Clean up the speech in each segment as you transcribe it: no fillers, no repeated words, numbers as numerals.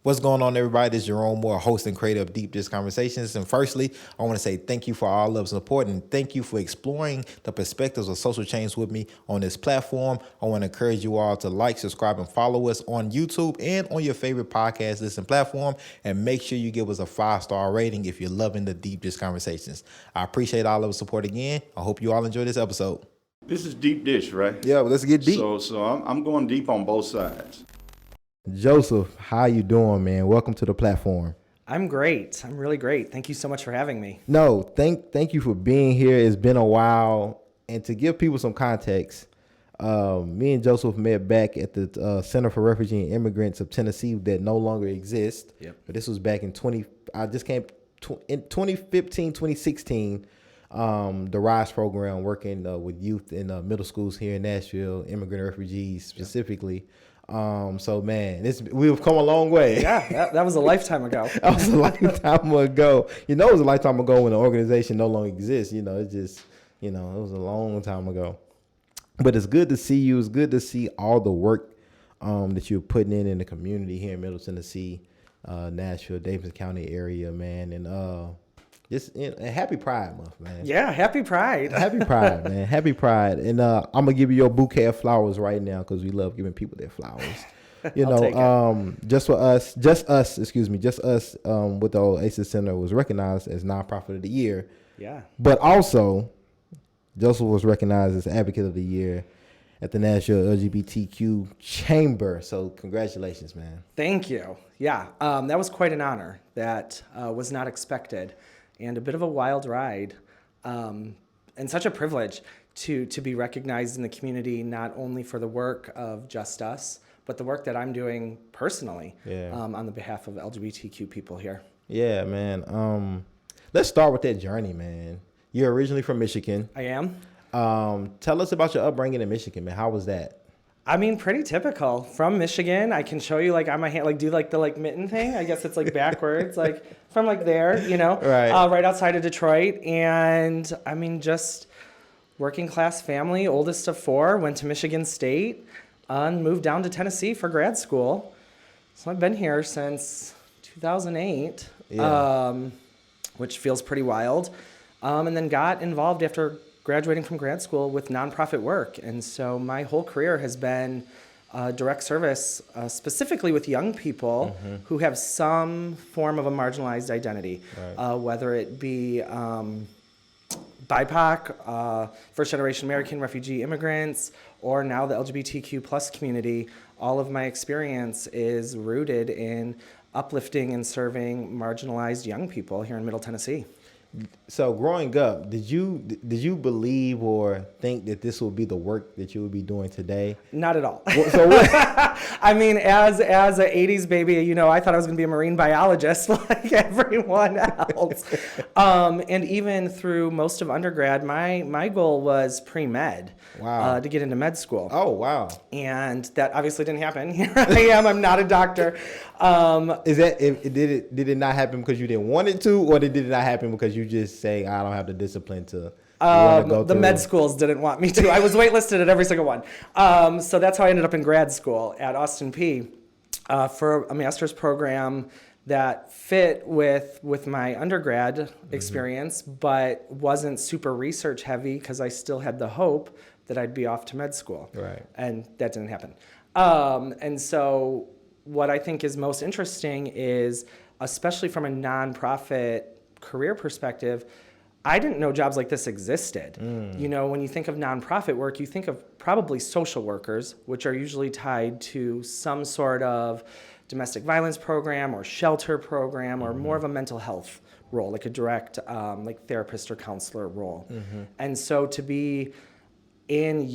What's going on, everybody? This is Jerome Moore, host and creator of Deep Dish Conversations. And firstly, I want to say thank you for all love and support, and thank you for exploring the perspectives of social change with me on this platform. I want to encourage you all to like, subscribe, and follow us on YouTube and on your favorite podcast listen platform. And make sure you give us a 5-star rating if you're loving the Deep Dish Conversations. I appreciate all of the support again. I hope you all enjoy this episode. This is deep dish, right? Yeah, well, let's get deep. So I'm going deep on both sides. Joseph, how you doing, man? Welcome to the platform. I'm great. I'm really great. Thank you so much for having me. No, thank you for being here. It's been a while. And to give people some context, me and Joseph met back at the Center for Refugee and Immigrants of Tennessee that no longer exists. Yep. But this was back in 2015, 2016. The RISE program, working with youth in middle schools here in Nashville, immigrant refugees specifically. Yep. So man, we've come a long way. Yeah, that was a lifetime ago. That was a lifetime ago. It was a lifetime ago when the organization no longer exists. It's just, it was a long time ago. But it's good to see you. It's good to see all the work that you're putting in the community here in Middle Tennessee, Nashville, Davidson County area, man. And just happy Pride Month, man. Yeah, happy Pride. Happy Pride, man. Happy Pride. And I'm going to give you your bouquet of flowers right now because we love giving people their flowers. Just us with the Oasis Center was recognized as Nonprofit of the Year. Yeah. But also, Joseph was recognized as Advocate of the Year at the Nashville LGBTQ Chamber. So congratulations, man. Thank you. Yeah, that was quite an honor. That was not expected. And a bit of a wild ride, and such a privilege to be recognized in the community, not only for the work of Just Us, but the work that I'm doing personally on the behalf of LGBTQ people here. Yeah, man. Let's start with that journey, man. You're originally from Michigan. I am. Tell us about your upbringing in Michigan, man. How was that? I mean, pretty typical. From Michigan, I can show you on my hand, do the mitten thing. I guess it's backwards, from there, right outside of Detroit. And I mean, just working class family, oldest of 4, went to Michigan State, and moved down to Tennessee for grad school. So I've been here since 2008, which feels pretty wild. And then got involved after graduating from grad school with nonprofit work. And so my whole career has been direct service, specifically with young people who have some form of a marginalized identity, whether it be BIPOC, first-generation American refugee immigrants, or now the LGBTQ plus community. All of my experience is rooted in uplifting and serving marginalized young people here in Middle Tennessee. So growing up, did you believe or think that this would be the work that you would be doing today? Not at all. So what? I mean, as an 80s baby, I thought I was going to be a marine biologist like everyone else. And even through most of undergrad, my goal was pre-med. Wow. To get into med school. Oh, wow. And that obviously didn't happen. Here I am. I'm not a doctor. Did it not happen because you didn't want it to, or did it not happen because you just say, I don't have the discipline to go the med schools didn't want me to. I was waitlisted at every single one. So that's how I ended up in grad school at Austin Peay for a master's program that fit with my undergrad experience, but wasn't super research heavy because I still had the hope that I'd be off to med school. Right. And that didn't happen. And so what I think is most interesting is, especially from a nonprofit career perspective, I didn't know jobs like this existed. When you think of nonprofit work, you think of probably social workers, which are usually tied to some sort of domestic violence program or shelter program or more of a mental health role, like a direct therapist or counselor role. And so to be in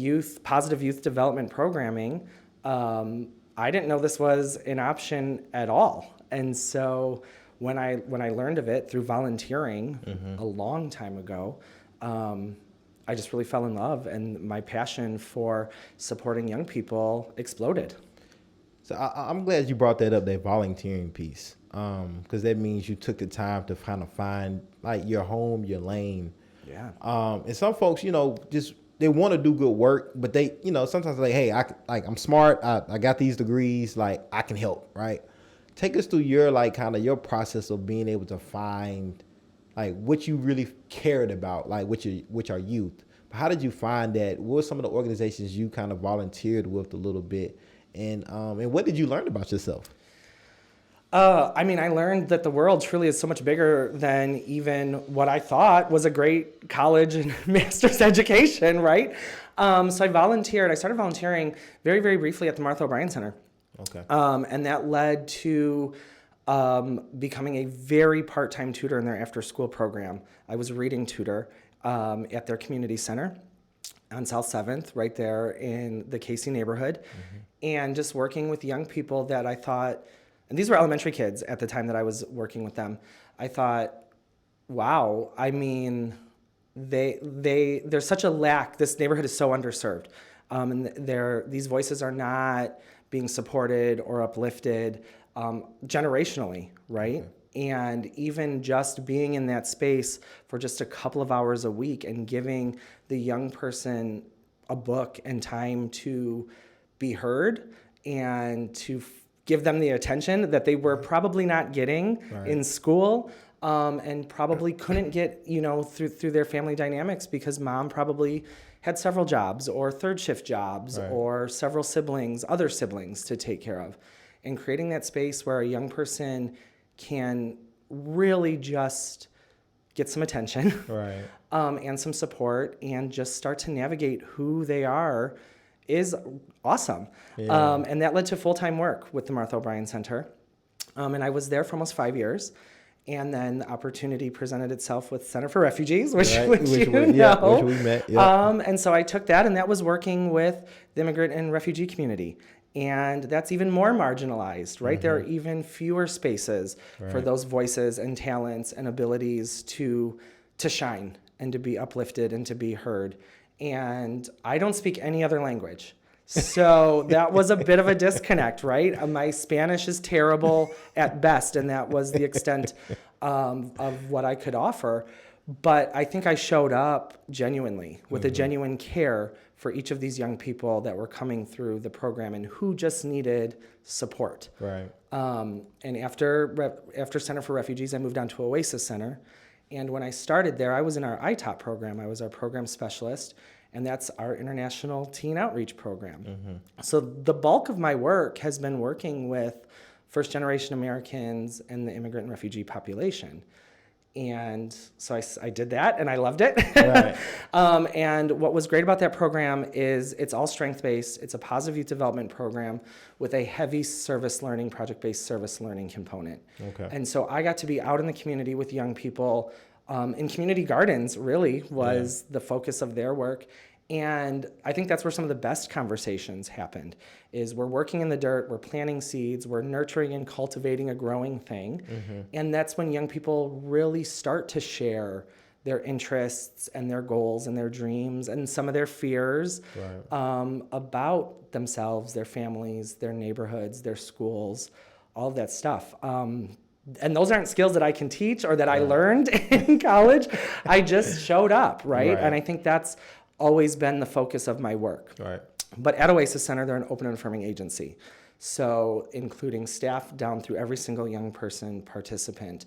positive youth development programming, I didn't know this was an option at all. And so when I learned of it through volunteering a long time ago, I just really fell in love, and my passion for supporting young people exploded. So I'm glad you brought that up, that volunteering piece, because that means you took the time to kind of find your home, your lane. Yeah. And some folks, just they want to do good work, but they, sometimes hey, I'm smart. I got these degrees. I can help, right? take us through your like kind of your process of being able to find like what you really cared about, like which are youth. How did you find that? What were some of the organizations you kind of volunteered with a little bit, and what did you learn about yourself? I mean, I learned that the world truly is so much bigger than even what I thought was a great college and master's education, right? So I volunteered. I started volunteering very, very briefly at the Martha O'Brien Center. Okay. And that led to becoming a very part-time tutor in their after-school program. I was a reading tutor at their community center on South 7th, right there in the Casey neighborhood, and just working with young people that I thought, and these were elementary kids at the time that I was working with them. I thought, wow, I mean, there's such a lack. This neighborhood is so underserved, and these voices are not being supported or uplifted generationally, right? And even just being in that space for just a couple of hours a week and giving the young person a book and time to be heard and to give them the attention that they were probably not getting in school, and probably couldn't get, through their family dynamics because mom probably had several jobs or third shift jobs or several other siblings to take care of. And creating that space where a young person can really just get some attention and some support and just start to navigate who they are is awesome. Yeah. And that led to full-time work with the Martha O'Brien Center. And I was there for almost 5 years. And then the opportunity presented itself with Center for Refugees, which we met. Yeah. And so I took that, and that was working with the immigrant and refugee community. And that's even more marginalized, right? There are even fewer spaces for those voices and talents and abilities to shine and to be uplifted and to be heard. And I don't speak any other language. So that was a bit of a disconnect, right? My Spanish is terrible at best, and that was the extent of what I could offer. But I think I showed up genuinely with a genuine care for each of these young people that were coming through the program and who just needed support. Right. And after Center for Refugees, I moved on to Oasis Center. And when I started there, I was in our ITOP program. I was our program specialist, and that's our international teen outreach program. So the bulk of my work has been working with first-generation Americans and the immigrant and refugee population. And so I did that, and I loved it. Right. And what was great about that program is it's all strength-based. It's a positive youth development program with a heavy project-based service learning component. Okay. And so I got to be out in the community with young people. In community gardens, really, was the focus of their work. And I think that's where some of the best conversations happened, is we're working in the dirt, we're planting seeds, we're nurturing and cultivating a growing thing. And that's when young people really start to share their interests and their goals and their dreams and some of their fears about themselves, their families, their neighborhoods, their schools, all of that stuff. And those aren't skills that I can teach or that I learned in college. I just showed up, right? And I think that's always been the focus of my work. Right. But at Oasis Center, they're an open and affirming agency. So including staff down through every single young person, participant,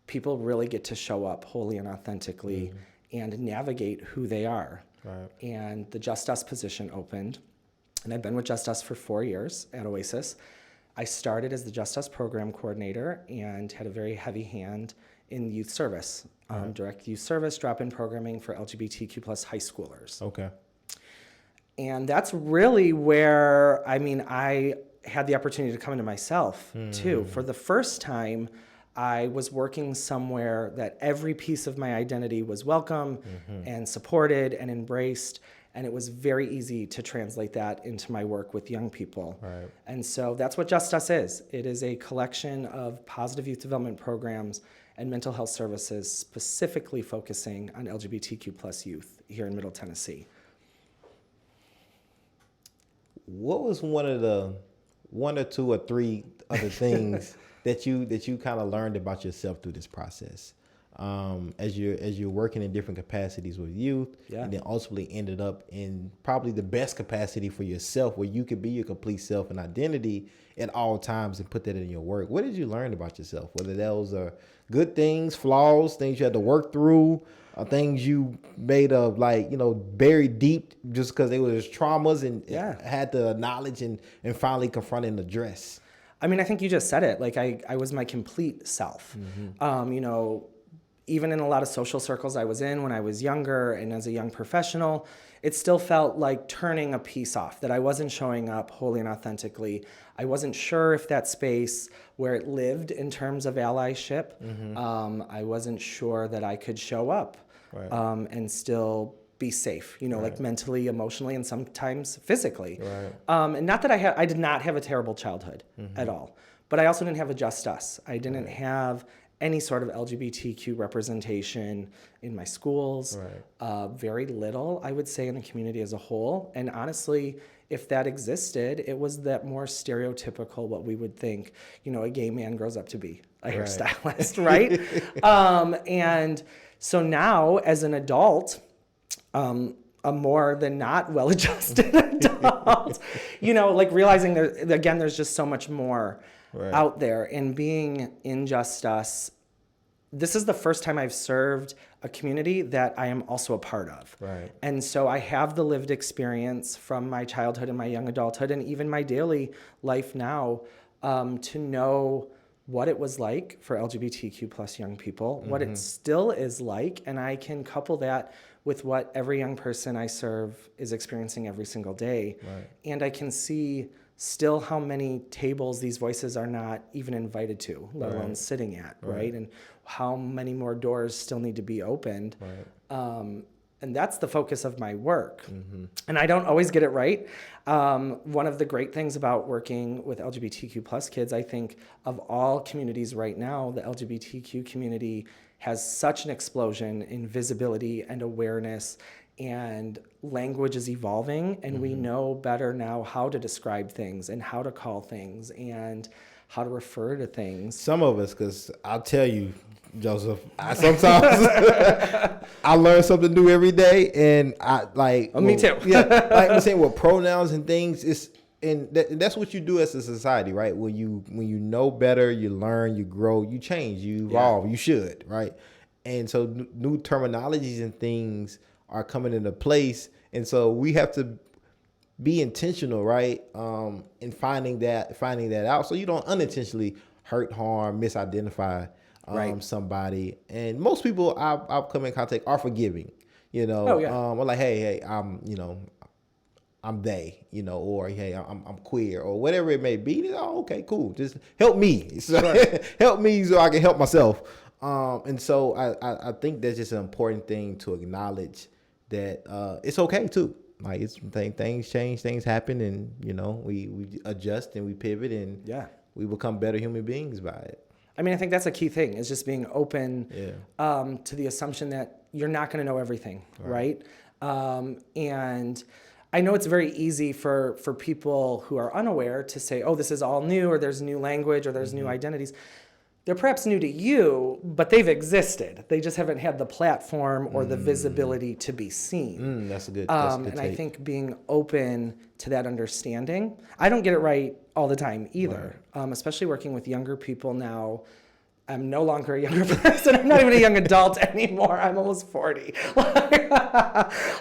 people really get to show up wholly and authentically and navigate who they are. Right. And the Just Us position opened, and I've been with Just Us for 4 years at Oasis. I started as the Just Us program coordinator and had a very heavy hand in youth service, direct youth service, drop-in programming for LGBTQ plus high schoolers. Okay. And that's really where, I had the opportunity to come into myself, too. For the first time, I was working somewhere that every piece of my identity was welcome and supported and embraced. And it was very easy to translate that into my work with young people. Right. And so that's what Just Us is. It is a collection of positive youth development programs and mental health services specifically focusing on LGBTQ plus youth here in Middle Tennessee. What was one or two or three other things that you kind of learned about yourself through this process? as you're working in different capacities with youth, Yeah. and then ultimately ended up in probably the best capacity for yourself, where you could be your complete self and identity at all times and put that in your work. What did you learn about yourself? Whether those are good things, flaws, things you had to work through, things you made of buried deep just because they were just traumas and had the knowledge and finally confront and address. I mean, I think you just said it. Like I was my complete self. Even in a lot of social circles I was in when I was younger and as a young professional, it still felt like turning a piece off, that I wasn't showing up wholly and authentically. I wasn't sure if that space where it lived in terms of allyship, I wasn't sure that I could show up and still be safe, like mentally, emotionally, and sometimes physically. And not that I did not have a terrible childhood at all, but I also didn't have a Just Us. I didn't have any sort of LGBTQ representation in my schools, very little, I would say, in the community as a whole. And honestly, if that existed, it was that more stereotypical, what we would think, a gay man grows up to be, a hairstylist, right? And so now, as an adult, a more than not well-adjusted adult, realizing there's just so much more out there, and being in Just Us. This is the first time I've served a community that I am also a part of. And so I have the lived experience from my childhood and my young adulthood and even my daily life now, to know what it was like for LGBTQ plus young people, what it still is like, and I can couple that with what every young person I serve is experiencing every single day. And I can see still how many tables these voices are not even invited to, let alone sitting at, right? And how many more doors still need to be opened. And that's the focus of my work. And I don't always get it right. One of the great things about working with LGBTQ plus kids, I think of all communities right now, the LGBTQ community has such an explosion in visibility and awareness, and language is evolving, and we know better now how to describe things and how to call things and how to refer to things. Some of us, because I'll tell you, Joseph, sometimes I learn something new every day, and me too. Like I'm saying, with pronouns and things, that's what you do as a society, right? When you know better, you learn, you grow, you change, you evolve. You should, right? And so new terminologies and things are coming into place, and so we have to be intentional, right? In finding that out, so you don't unintentionally hurt, harm, misidentify somebody. And most people I've come in contact are forgiving, we're like, hey, I'm they, or hey, I'm queer, or whatever it may be. Okay, cool. Just help me, help me so I can help myself. And so I think that's just an important thing to acknowledge, that it's okay too. Like, it's things change, things happen, and we adjust and we pivot, and we become better human beings by it. I mean, I think that's a key thing, is just being open to the assumption that you're not going to know everything, right? And I know it's very easy for people who are unaware to say, oh, this is all new, or there's new language, or there's new identities. They're perhaps new to you, but they've existed. They just haven't had the platform or the visibility to be seen. That's a good and take. I think being open to that understanding. I don't get it right all the time either, especially working with younger people now. I'm no longer a younger person. I'm not even a young adult anymore. I'm almost 40.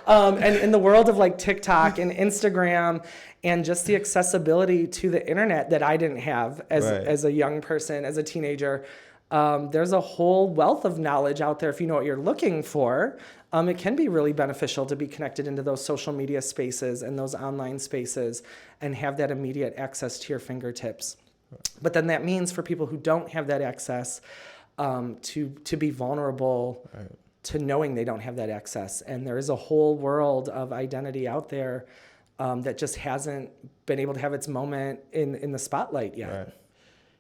And in the world of like TikTok and Instagram and just the accessibility to the internet that I didn't have as a young person, as a teenager, there's a whole wealth of knowledge out there if you know what you're looking for. It can be really beneficial to be connected into those social media spaces and those online spaces and have that immediate access to your fingertips. But then that means for people who don't have that access, to be vulnerable to knowing they don't have that access. And there is a whole world of identity out there that just hasn't been able to have its moment in the spotlight yet. Right.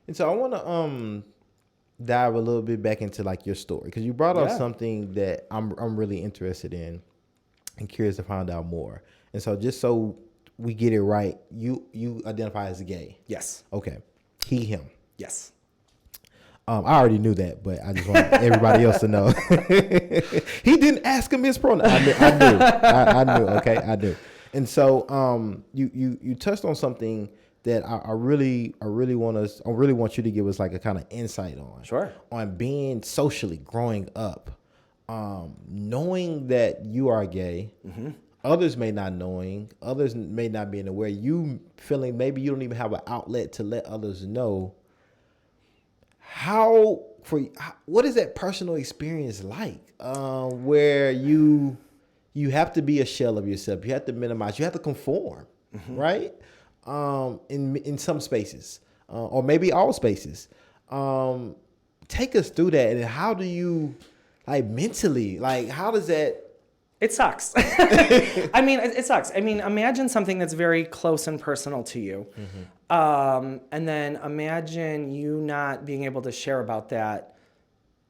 And so I want to dive a little bit back into like your story, because you brought up something that I'm really interested in and curious to find out more. And so just so we get it right, you identify as gay. Yes. Okay. He, him. Yes. I already knew that, but I just want everybody else to know. He didn't ask him his pronoun. I knew. Okay, I knew. And so, you touched on something that I really want you to give us like a kind of insight on. Sure. On being socially growing up, knowing that you are gay. Others may not knowing, others may not being aware. You feeling maybe you don't even have an outlet to let others know. What is that personal experience like? Where you have to be a shell of yourself. You have to minimize. You have to conform, right? In some spaces, or maybe all spaces. Take us through that, and how do you, like, mentally, like, how does that? It sucks. I mean, it sucks. I mean, imagine something that's very close and personal to you. And then imagine you not being able to share about that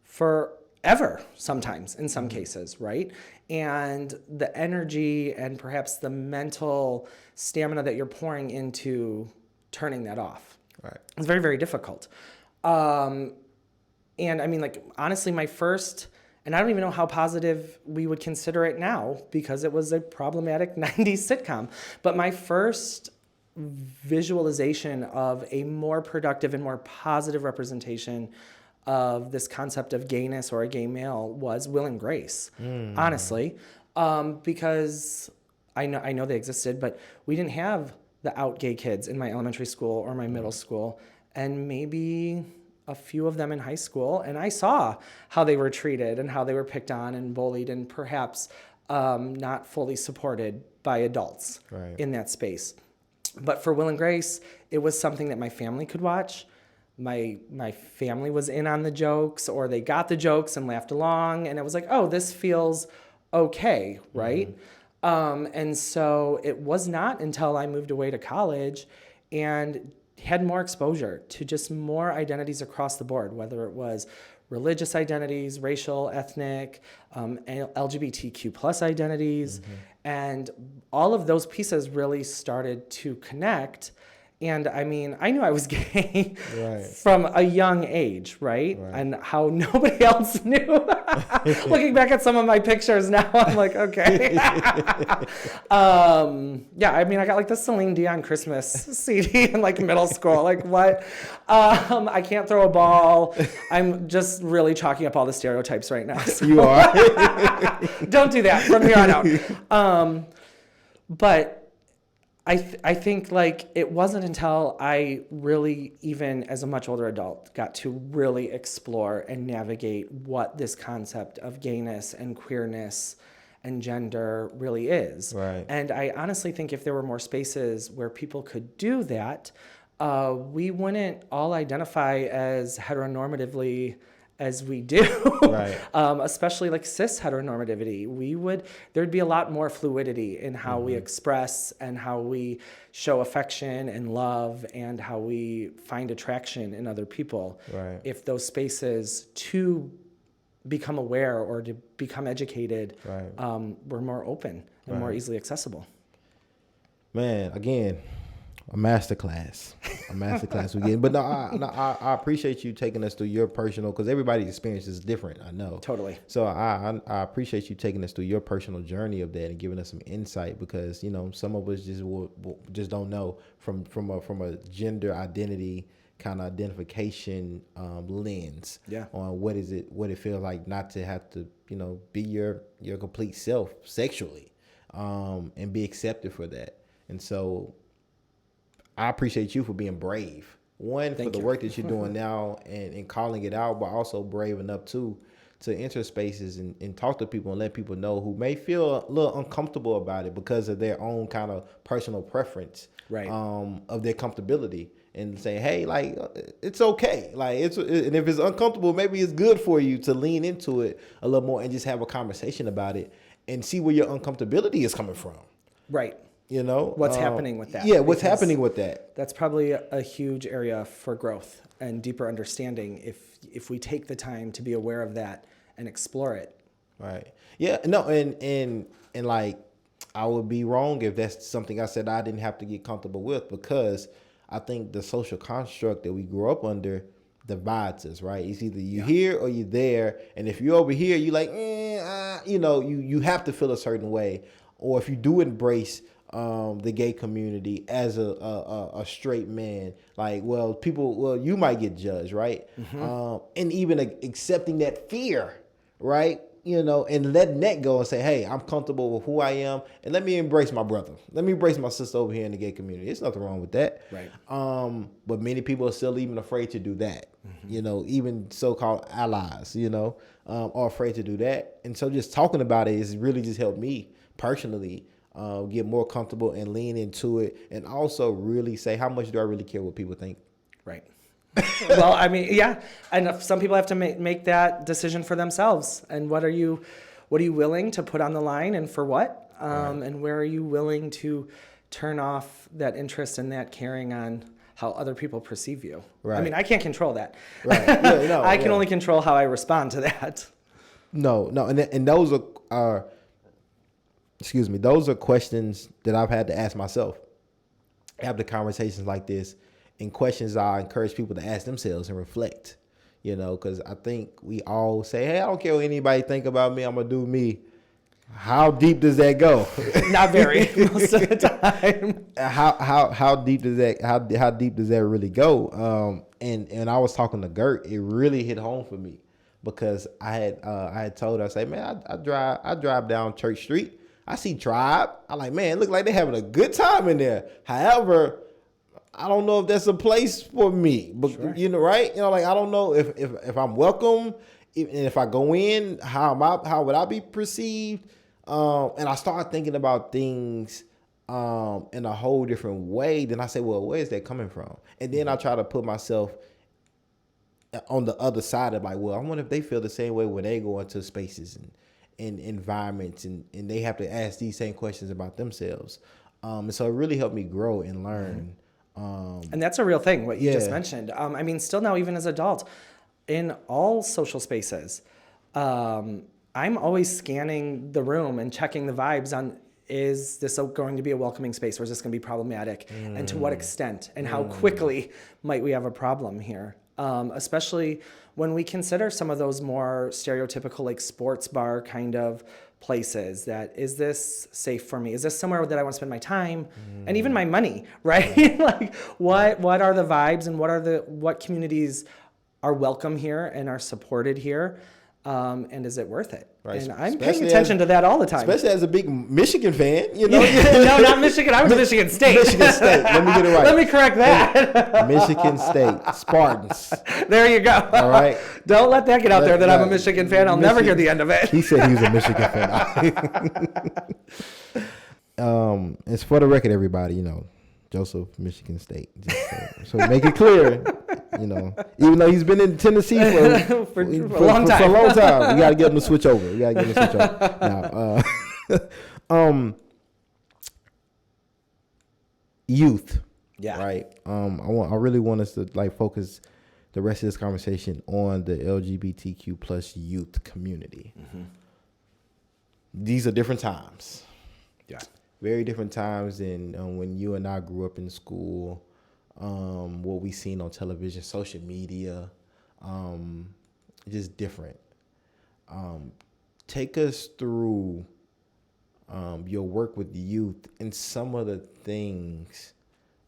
forever, sometimes, in some cases, right? And the energy and perhaps the mental stamina that you're pouring into turning that off. Right. It's very, very difficult. And I mean, like, honestly, my first... And I don't even know how positive we would consider it now because it was a problematic 90s sitcom. But my first visualization of a more productive and more positive representation of this concept of gayness or a gay male was Will and Grace, honestly. Because I know they existed, but we didn't have the out gay kids in my elementary school or my middle school. And maybe a few of them in high school, and I saw how they were treated and how they were picked on and bullied and perhaps not fully supported by adults in that space. But for Will and Grace, it was something that my family could watch. My family was in on the jokes, or they got the jokes and laughed along, and it was like, oh, this feels okay, right? And so it was not until I moved away to college and had more exposure to just more identities across the board, whether it was religious identities, racial, ethnic, LGBTQ plus identities. And all of those pieces really started to connect. And I mean, I knew I was gay from a young age, right? And how nobody else knew. Looking back at some of my pictures now, I'm like, okay. Yeah, I mean, I got like the Celine Dion Christmas CD in like middle school. Like, what? I can't throw a ball. I'm just really chalking up all the stereotypes right now. So. You are. Don't do that from here on out. But I think like it wasn't until I really, even as a much older adult, got to really explore and navigate what this concept of gayness and queerness and gender really is. Right. And I honestly think if there were more spaces where people could do that, we wouldn't all identify as heteronormatively as we do, especially like cis heteronormativity. There'd be a lot more fluidity in how we express and how we show affection and love and how we find attraction in other people. If those spaces to become aware or to become educated were more open and more easily accessible. Man, again, a masterclass we get. But no, I appreciate you taking us through your personal, because everybody's experience is different. I know. Totally. So I appreciate you taking us through your personal journey of that and giving us some insight, because, you know, some of us just don't know from a gender identity kind of identification lens on what it feels like not to have to, you know, be your complete self sexually, and be accepted for that. And so I appreciate you for being brave. One, for the work that you're doing now and calling it out, but also brave enough to enter spaces and talk to people and let people know who may feel a little uncomfortable about it because of their own kind of personal preference, of their comfortability, and say, hey, like, it's okay. Like, and if it's uncomfortable, maybe it's good for you to lean into it a little more and just have a conversation about it and see where your uncomfortability is coming from. Right. You know, what's happening with that? Yeah, what's happening with that? That's probably a huge area for growth and deeper understanding if we take the time to be aware of that and explore it. Right. Yeah. No. And like, I would be wrong if that's something I said I didn't have to get comfortable with, because I think the social construct that we grew up under divides us, right? It's either you here or you there, and if you're over here, you like, you have to feel a certain way, or if you do embrace the gay community as a straight man, like, you might get judged, right? And even accepting that fear, right? And letting that go and say, hey, I'm comfortable with who I am, and let me embrace my brother. Let me embrace my sister over here in the gay community. There's nothing wrong with that. Right. But many people are still even afraid to do that. Even so-called allies, are afraid to do that. And so just talking about it has really just helped me personally get more comfortable and lean into it, and also really say, how much do I really care what people think? Right. Well, I mean, yeah, and some people have to make that decision for themselves. And what are you willing to put on the line, and for what? And where are you willing to turn off that interest and that caring on how other people perceive you? Right. I mean, I can't control that. Right. Yeah, no, I can only control how I respond to that. No, and those are those are questions that I've had to ask myself after conversations like this. And questions I encourage people to ask themselves and reflect, because I think we all say, hey, I don't care what anybody think about me. I'm going to do me. How deep does that go? Not very, most of the time. How deep does that really go? And I was talking to Gert. It really hit home for me because I had told her, I say, man, I drive down Church Street. I see Tribe. I'm like, man, it look like they're having a good time in there. However, I don't know if that's a place for me, but sure. Right? Like, I don't know if I'm welcome, and if I go in, how would I be perceived? And I started thinking about things in a whole different way. Then I say, well, where is that coming from? And then I try to put myself on the other side of, like, well, I wonder if they feel the same way when they go into spaces and environments, and they have to ask these same questions about themselves. And so it really helped me grow and learn. And that's a real thing, what you just mentioned. I mean, still now, even as adults, in all social spaces, I'm always scanning the room and checking the vibes on, is this going to be a welcoming space, or is this going to be problematic? And to what extent? And how quickly might we have a problem here? Especially when we consider some of those more stereotypical, like, sports bar kind of places. That, is this safe for me? Is this somewhere that I want to spend my time and even my money, right? Like, what are the vibes, and what communities are welcome here and are supported here? And is it worth it? Right. And I'm paying attention to that all the time. Especially as a big Michigan fan, No, not Michigan. I went to Michigan State. Michigan State. Let me get it right. Let me correct that. Michigan State Spartans. There you go. All right. Don't let that get out there that I'm a Michigan fan. I'll never hear the end of it. He said he was a Michigan fan. It's for the record, everybody. Joseph, Michigan State. So make it clear. Even though he's been in Tennessee for a long time. For a long time, we got to get him to switch over. Now, youth. Yeah. Right. I really want us to focus the rest of this conversation on the LGBTQ plus youth community. Mm-hmm. These are different times. Yeah. Very different times than when you and I grew up in school. What we seen on television, social media, just different. Take us through your work with youth and some of the things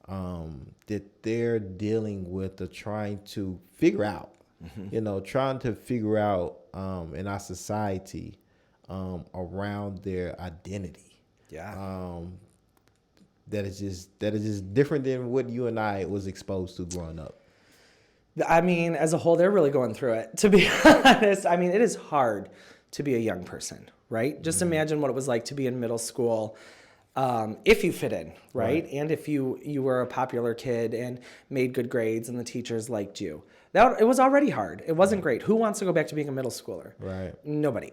that they're dealing with or trying to figure out. Mm-hmm. Trying to figure out in our society around their identity. Yeah. That is just different than what you and I was exposed to growing up. I mean, as a whole, they're really going through it, to be honest. I mean, it is hard to be a young person, right? Just imagine what it was like to be in middle school, if you fit in, right? And if you were a popular kid and made good grades and the teachers liked you. It was already hard. It wasn't great. Who wants to go back to being a middle schooler? Right. Nobody.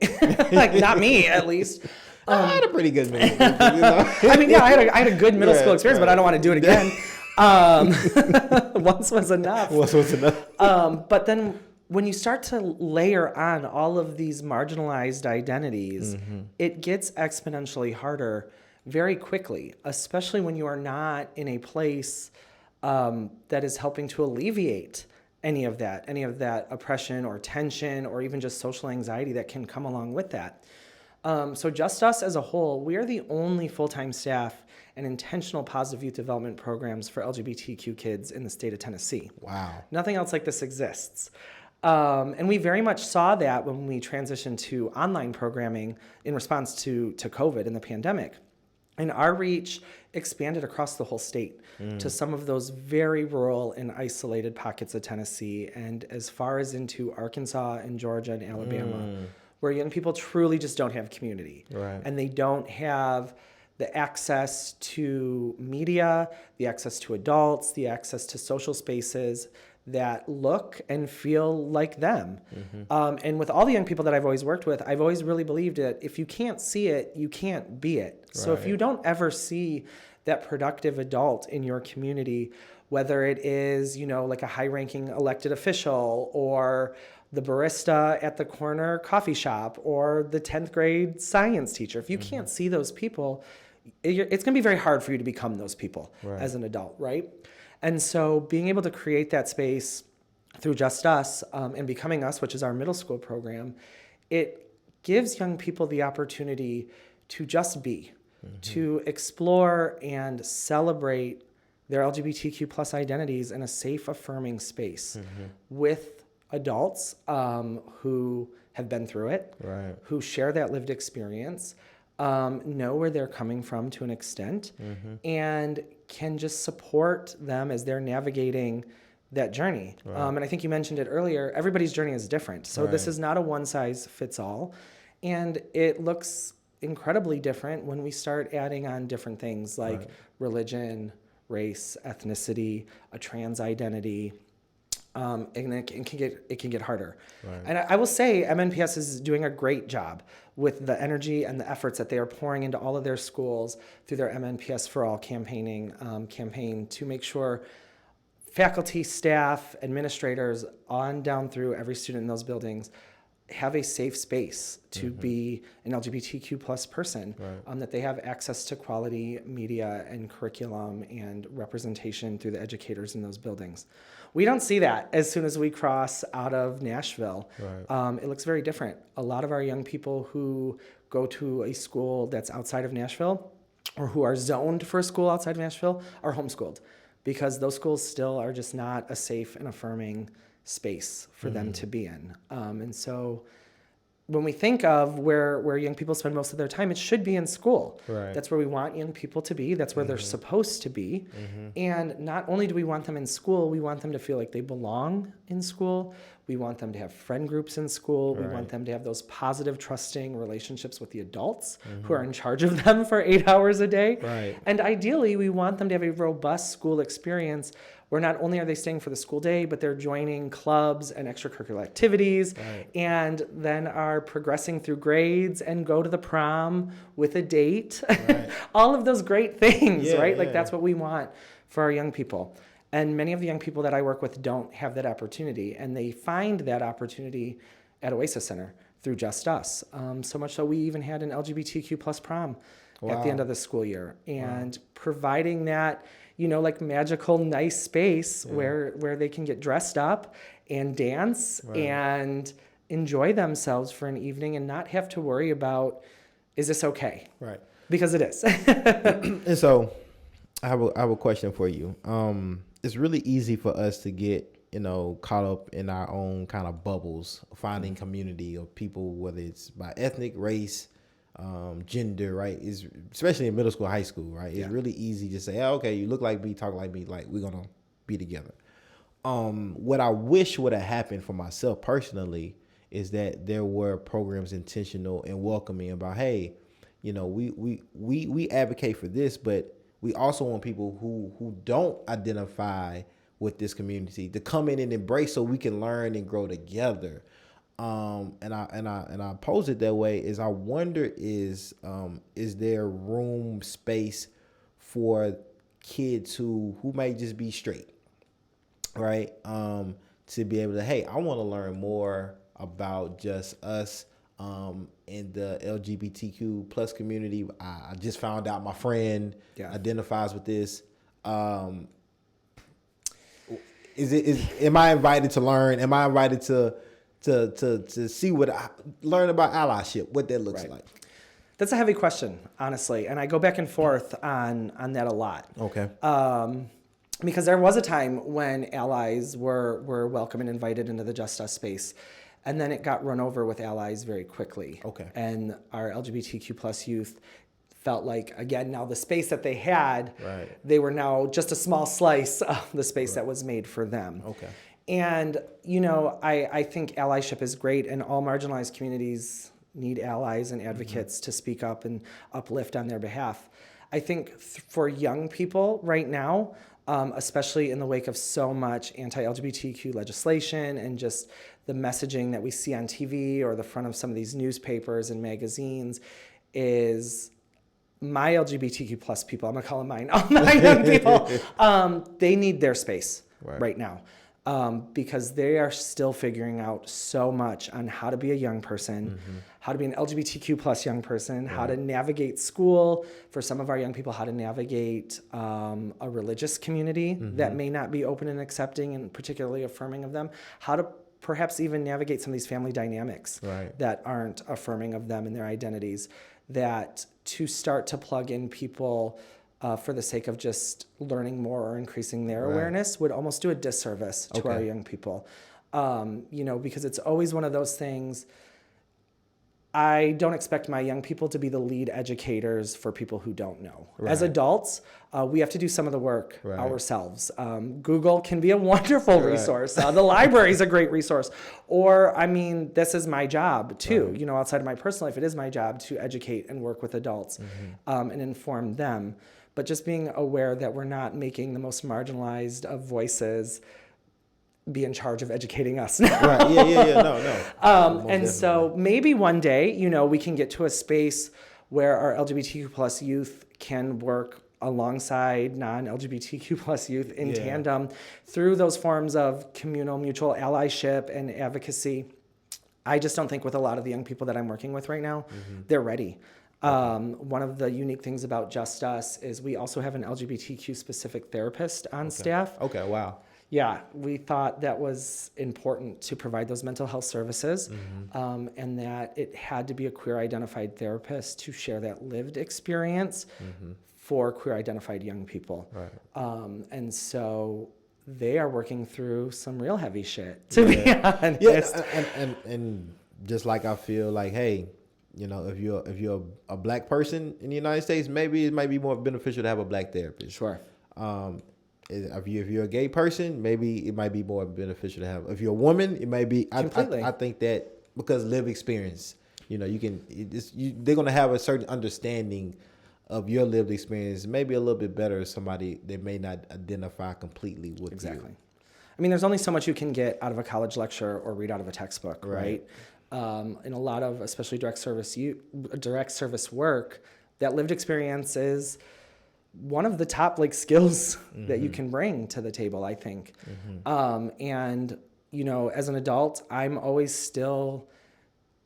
Not me, at least. I had a pretty good middle school. I mean, yeah, I had a good middle school experience, but I don't want to do it again. Once was enough. But then when you start to layer on all of these marginalized identities, it gets exponentially harder very quickly, especially when you are not in a place that is helping to alleviate any of that oppression or tension or even just social anxiety that can come along with that. So Just Us as a whole, we are the only full-time staff and intentional positive youth development programs for LGBTQ kids in the state of Tennessee. Wow. Nothing else like this exists. And we very much saw that when we transitioned to online programming in response to COVID and the pandemic. And our reach expanded across the whole state to some of those very rural and isolated pockets of Tennessee and as far as into Arkansas and Georgia and Alabama, where young people truly just don't have community. Right. And they don't have the access to media, the access to adults, the access to social spaces that look and feel like them. And with all the young people that I've always worked with, I've always really believed that if you can't see it, you can't be it. So if you don't ever see that productive adult in your community, whether it is, like a high-ranking elected official or the barista at the corner coffee shop or the 10th grade science teacher, if you can't see those people, it's going to be very hard for you to become those people as an adult, right? And so being able to create that space through Just Us and Becoming Us, which is our middle school program, it gives young people the opportunity to just be, to explore and celebrate their LGBTQ plus identities in a safe, affirming space with adults who have been through it, who share that lived experience, know where they're coming from to an extent, and can just support them as they're navigating that journey. And I think you mentioned it earlier, everybody's journey is different. So this is not a one size fits all. And it looks incredibly different when we start adding on different things like religion, race, ethnicity, a trans identity. And it can get harder. And I will say MNPS is doing a great job with the energy and the efforts that they are pouring into all of their schools through their MNPS for All campaign to make sure faculty, staff, administrators, on down through every student in those buildings have a safe space to be an LGBTQ plus person, that they have access to quality media and curriculum and representation through the educators in those buildings. We don't see that as soon as we cross out of Nashville. It looks very different. A lot of our young people who go to a school that's outside of Nashville or who are zoned for a school outside of Nashville are homeschooled because those schools still are just not a safe and affirming space for them to be in. And so when we think of where young people spend most of their time, it should be in school. That's where we want young people to be. That's where they're supposed to be. And not only do we want them in school, we want them to feel like they belong in school. We want them to have friend groups in school. We want them to have those positive, trusting relationships with the adults who are in charge of them for 8 hours a day. And ideally, we want them to have a robust school experience where not only are they staying for the school day, but they're joining clubs and extracurricular activities and then are progressing through grades and go to the prom with a date. All of those great things, right? Like that's what we want for our young people. And many of the young people that I work with don't have that opportunity, and they find that opportunity at Oasis Center through Just Us. So much so we even had an LGBTQ plus prom at the end of the school year. And providing that, like magical, nice space where they can get dressed up and dance and enjoy themselves for an evening and not have to worry about, is this okay? Because it is. And so I have a question for you. It's really easy for us to get, caught up in our own kind of bubbles, finding community of people, whether it's by ethnic, race, gender, right? Is especially in middle school, high school, right? It's really easy to say, oh, okay, you look like me, talk like me, like we're gonna be together. What I wish would have happened for myself personally is that there were programs intentional and welcoming about, hey, we advocate for this, but we also want people who don't identify with this community to come in and embrace so we can learn and grow together. And I pose it that way is I wonder is there room, space for kids who may just be straight, right? To be able to, hey, I want to learn more about just us in the LGBTQ plus community. I just found out my friend identifies with this. Am I invited to learn? Am I invited to see learn about allyship, what that looks Right. like? That's a heavy question, honestly, and I go back and forth on that a lot. Okay. Because there was a time when allies were welcome and invited into the Just Us space, and then it got run over with allies very quickly. Okay. And our LGBTQ plus youth felt like, again, now the space that they had, Right. they were now just a small slice of the space that was made for them. Okay. And, I think allyship is great, and all marginalized communities need allies and advocates to speak up and uplift on their behalf. I think for young people right now, especially in the wake of so much anti-LGBTQ legislation and just the messaging that we see on TV or the front of some of these newspapers and magazines, is my LGBTQ plus people, I'm gonna call them mine, all my young people, they need their space right now. Because they are still figuring out so much on how to be a young person, how to be an LGBTQ plus young person, how to navigate school, for some of our young people, how to navigate a religious community that may not be open and accepting and particularly affirming of them, how to perhaps even navigate some of these family dynamics that aren't affirming of them and their identities, that to start to plug in people for the sake of just learning more or increasing their awareness would almost do a disservice to our young people. Because it's always one of those things. I don't expect my young people to be the lead educators for people who don't know. As adults, we have to do some of the work ourselves. Google can be a wonderful resource. The library is a great resource. Or, this is my job too. Outside of my personal life, it is my job to educate and work with adults and inform them. But just being aware that we're not making the most marginalized of voices be in charge of educating us now. Right. Yeah. No. And so maybe one day, we can get to a space where our LGBTQ plus youth can work alongside non-LGBTQ plus youth in tandem through those forms of communal mutual allyship and advocacy. I just don't think with a lot of the young people that I'm working with right now, they're ready. One of the unique things about Just Us is we also have an LGBTQ specific therapist on staff. Okay, wow. Yeah, we thought that was important to provide those mental health services, and that it had to be a queer identified therapist to share that lived experience for queer identified young people. Right. And so they are working through some real heavy shit, to be honest. Yeah, and just like I feel like, hey, if you're a black person in the United States, maybe it might be more beneficial to have a black therapist. Sure. If you're a gay person, maybe it might be more beneficial to have. If you're a woman, it might be. Completely. I think that because lived experience, they're gonna have a certain understanding of your lived experience, maybe a little bit better. Somebody they may not identify completely with. Exactly. There's only so much you can get out of a college lecture or read out of a textbook, right? In a lot of, especially direct service work, that lived experience is one of the top skills that you can bring to the table, I think. And as an adult, I'm always still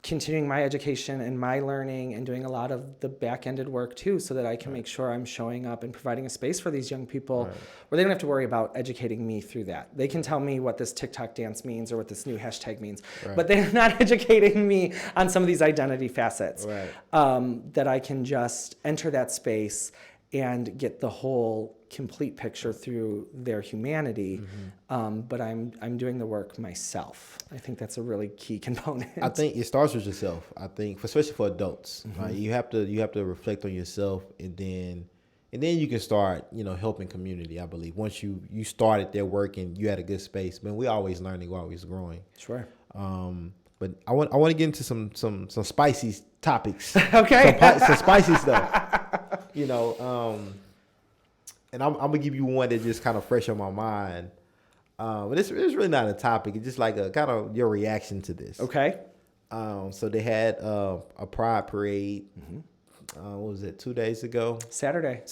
continuing my education and my learning and doing a lot of the back-ended work too, so that I can make sure I'm showing up and providing a space for these young people where they don't have to worry about educating me through that. They can tell me what this TikTok dance means or what this new hashtag means, but they're not educating me on some of these identity facets. That I can just enter that space and get the whole complete picture through their humanity. But I'm doing the work myself. I think that's a really key component. I think it starts with yourself. I think, especially for adults, right? You have to reflect on yourself, and then you can start, helping community. I believe once you started their work and you had a good space. Man, we're always learning, we're always growing. Sure. But I want to get into some spicy topics. Okay. Some spicy stuff. And I'm gonna give you one that just kind of fresh on my mind. But it's really not a topic. It's just like a kind of your reaction to this. Okay. So they had a pride parade. What was it? 2 days ago. Saturday.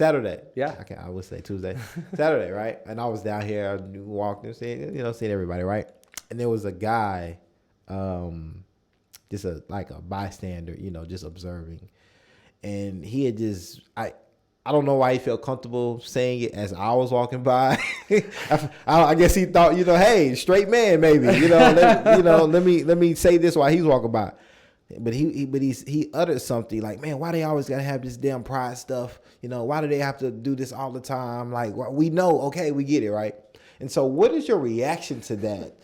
Yeah. I would say Tuesday. Saturday, right? And I was down here, walking, seeing everybody, right? And there was a guy, just a bystander, just observing, and he had I don't know why he felt comfortable saying it as I was walking by. I guess he thought, hey, straight man, maybe, let me say this while he's walking by. But he uttered something like, man, why they always gotta have this damn pride stuff? Why do they have to do this all the time? Like, we know, okay, we get it, right? And so, what is your reaction to that?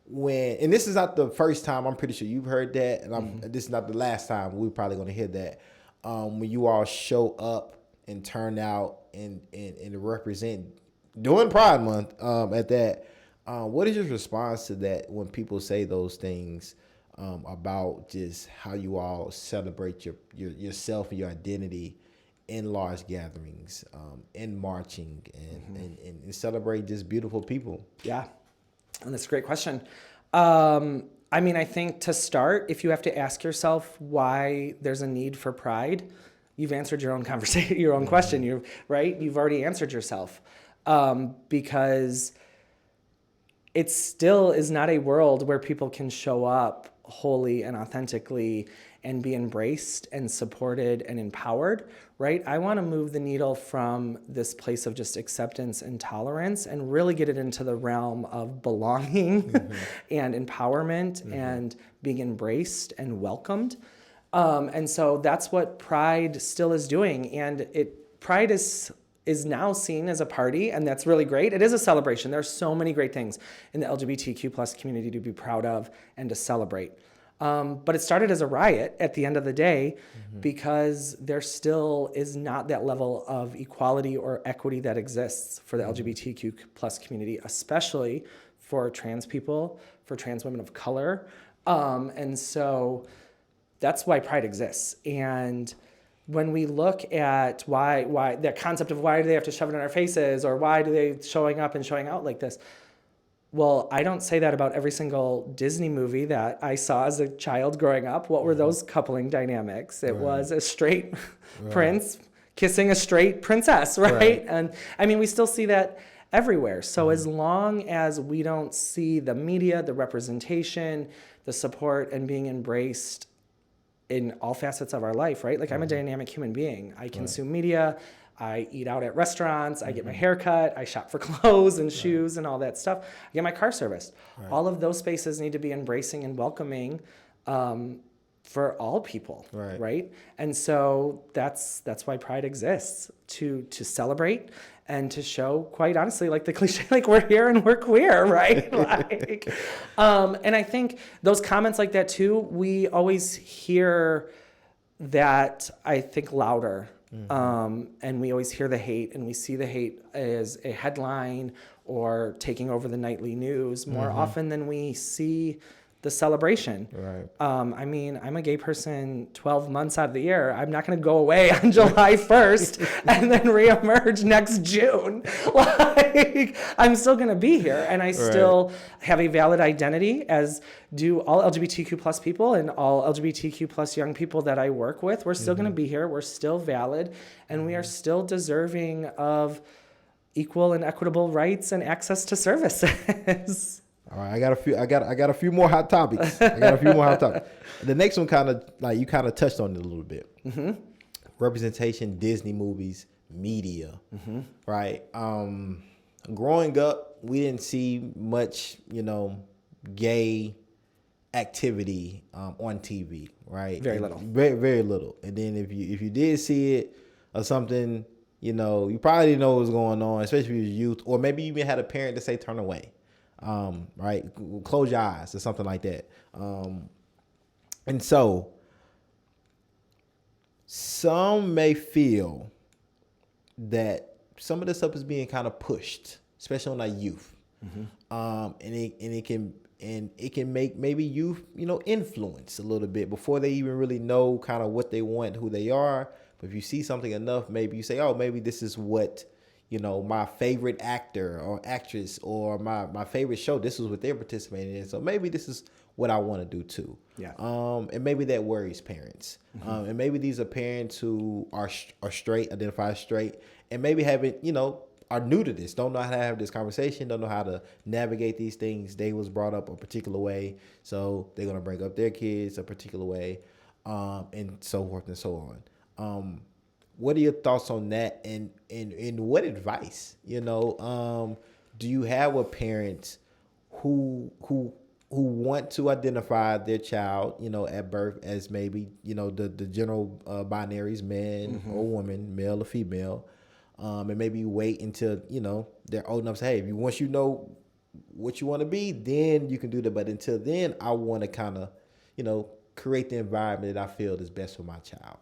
And this is not the first time, I'm pretty sure you've heard that, and this is not the last time we're probably gonna hear that. When you all show up and turn out and represent during Pride Month at that, what is your response to that when people say those things about just how you all celebrate yourself and your identity in large gatherings, in marching, and celebrate just beautiful people? Yeah, and that's a great question. I think to start, if you have to ask yourself why there's a need for pride, you've answered your own conversation, your own question. You've already answered yourself, because it still is not a world where people can show up wholly and authentically and be embraced and supported and empowered, right? I want to move the needle from this place of just acceptance and tolerance and really get it into the realm of belonging and empowerment and being embraced and welcomed. And so that's what Pride still is doing. And Pride is now seen as a party, and that's really great. It is a celebration. There's so many great things in the LGBTQ plus community to be proud of and to celebrate. But it started as a riot at the end of the day because there still is not that level of equality or equity that exists for the LGBTQ plus community, especially for trans people, for trans women of color. And so that's why Pride exists. And when we look at why that concept of why do they have to shove it in our faces, or why do they showing up and showing out like this? Well, I don't say that about every single Disney movie that I saw as a child growing up. What were those coupling dynamics? It was a straight prince kissing a straight princess, right? And we still see that everywhere. So as long as we don't see the media, the representation, the support, and being embraced in all facets of our life, right? Like I'm a dynamic human being. I consume media. I eat out at restaurants, I get my hair cut, I shop for clothes and shoes and all that stuff. I get my car serviced. All of those spaces need to be embracing and welcoming for all people, right? And so that's why Pride exists, to celebrate and to show, quite honestly, like the cliche, like we're here and we're queer, right? And I think those comments like that too, we always hear that, I think, louder. And we always hear the hate, and we see the hate as a headline or taking over the nightly news more often than we see the celebration. Right. I'm a gay person 12 months out of the year. I'm not going to go away on July 1st and then reemerge next June. Like, I'm still going to be here, and I still have a valid identity, as do all LGBTQ plus people and all LGBTQ plus young people that I work with. We're still going to be here. We're still valid, and we are still deserving of equal and equitable rights and access to services. All right, I got a few more hot topics. The next one you touched on it a little bit. Representation, Disney movies, media, right? Growing up, we didn't see much, gay activity on TV, right? Very little. Very, very little. And then if you did see it or something, you probably didn't know what was going on, especially if you were youth, or maybe you even had a parent to say turn away. Right? Close your eyes or something like that. And so some may feel that some of this stuff is being kind of pushed, especially on our youth. And it can make maybe youth, influence a little bit before they even really know kind of what they want, who they are. But if you see something enough, maybe you say, oh, maybe this is what, my favorite actor or actress, or my favorite show, this is what they're participating in. So maybe this is what I want to do too. Yeah. And maybe that worries parents. And maybe these are parents who are straight, identify straight, and maybe haven't, are new to this, don't know how to have this conversation, don't know how to navigate these things. They was brought up a particular way, so they're going to bring up their kids a particular way, and so forth and so on. what are your thoughts on that, and what advice, do you have with parents who want to identify their child, at birth as maybe, the general binaries, man or woman, male or female, and maybe wait until, they're old enough to say, hey, once you know what you want to be, then you can do that. But until then, I want to kind of, create the environment that I feel is best for my child.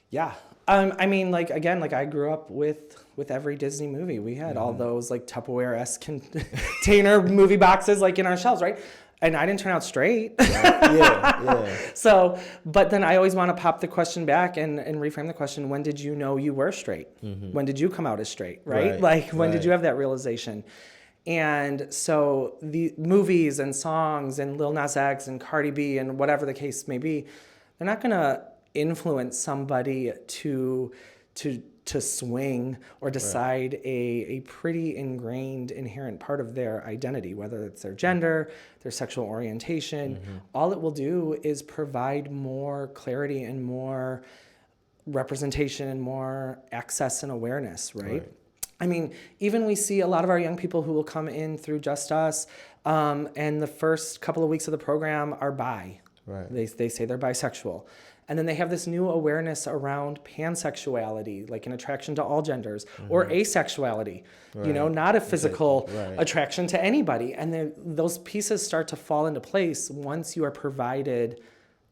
Yeah. I mean, like, again, like I grew up with every Disney movie. We had all those like Tupperware-esque container movie boxes like in our shelves, right? And I didn't turn out straight. Yeah. So, but then I always want to pop the question back and reframe the question. When did you know you were straight? When did you come out as straight, right? Like, when did you have that realization? And so the movies and songs and Lil Nas X and Cardi B and whatever the case may be, they're not going to influence somebody to swing or decide a pretty ingrained inherent part of their identity, whether it's their gender, their sexual orientation. All it will do is provide more clarity and more representation and more access and awareness, right? I mean, even we see a lot of our young people who will come in through Just Us, and the first couple of weeks of the program are bi. Right. They say they're bisexual. And then they have this new awareness around pansexuality, like an attraction to all genders, or asexuality, not a physical attraction to anybody. And then those pieces start to fall into place once you are provided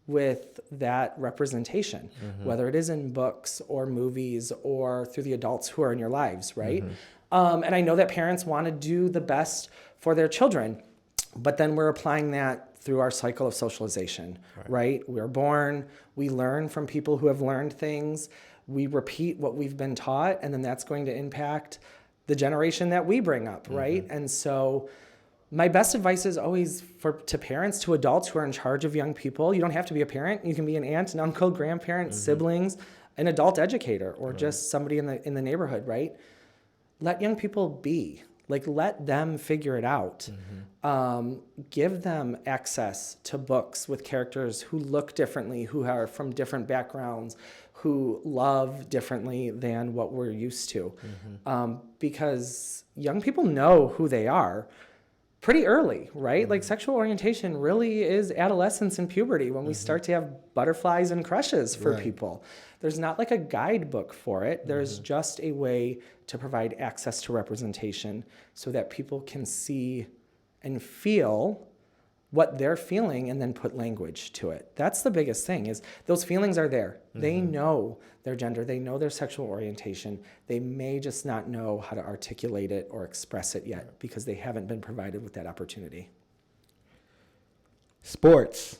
with that representation, whether it is in books or movies or through the adults who are in your lives, right? And I know that parents want to do the best for their children, but then we're applying that through our cycle of socialization, right? We're born, we learn from people who have learned things, we repeat what we've been taught, and then that's going to impact the generation that we bring up, right? And so my best advice is always to parents, to adults who are in charge of young people. You don't have to be a parent. You can be an aunt, an uncle, grandparent, siblings, an adult educator, or just somebody in the neighborhood, right? Let young people be. Like, let them figure it out. Give them access to books with characters who look differently, who are from different backgrounds, who love differently than what we're used to. Because young people know who they are pretty early, right? Like, sexual orientation really is adolescence and puberty when we start to have butterflies and crushes for people. There's not like a guidebook for it. There's just a way to provide access to representation so that people can see and feel what they're feeling and then put language to it. That's the biggest thing, is those feelings are there. They know their gender, they know their sexual orientation. They may just not know how to articulate it or express it yet because they haven't been provided with that opportunity. Sports.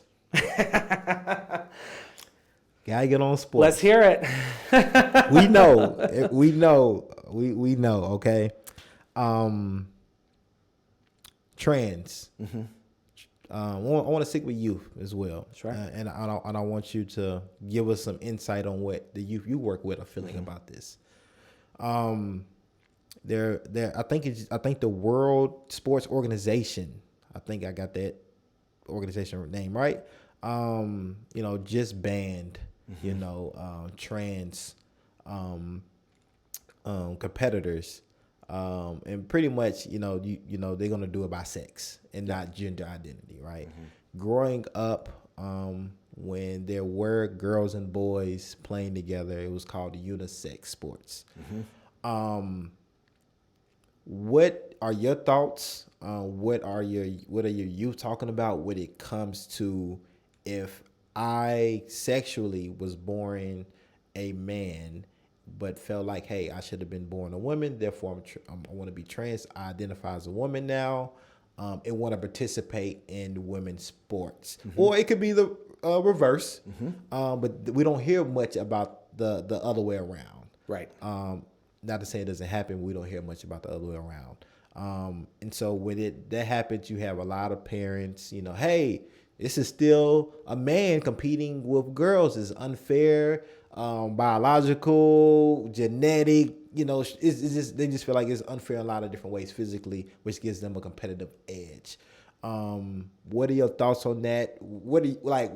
Gotta get on sports. Let's hear it. We know, okay? Trans. I want to stick with youth as well. Sure. And I want you to give us some insight on what the youth you work with are feeling about this. I think the World Sports Organization, I think I got that organization name right, just banned, trans competitors, and pretty much, they're gonna do it by sex and not gender identity, right? Growing up, when there were girls and boys playing together, it was called unisex sports. What are your thoughts? What are your youth talking about when it comes to, if I sexually was born a man but felt like, hey, I should have been born a woman, therefore I want to be trans, I identify as a woman now, and want to participate in women's sports. Or it could be the reverse, but we don't hear much about the other way around. Right. Not to say it doesn't happen, we don't hear much about the other way around. And so when that happens, you have a lot of parents, hey, this is still a man competing with girls. It's unfair, biological, genetic, it's just, they just feel like it's unfair in a lot of different ways physically, which gives them a competitive edge. What are your thoughts on that? What do you, like,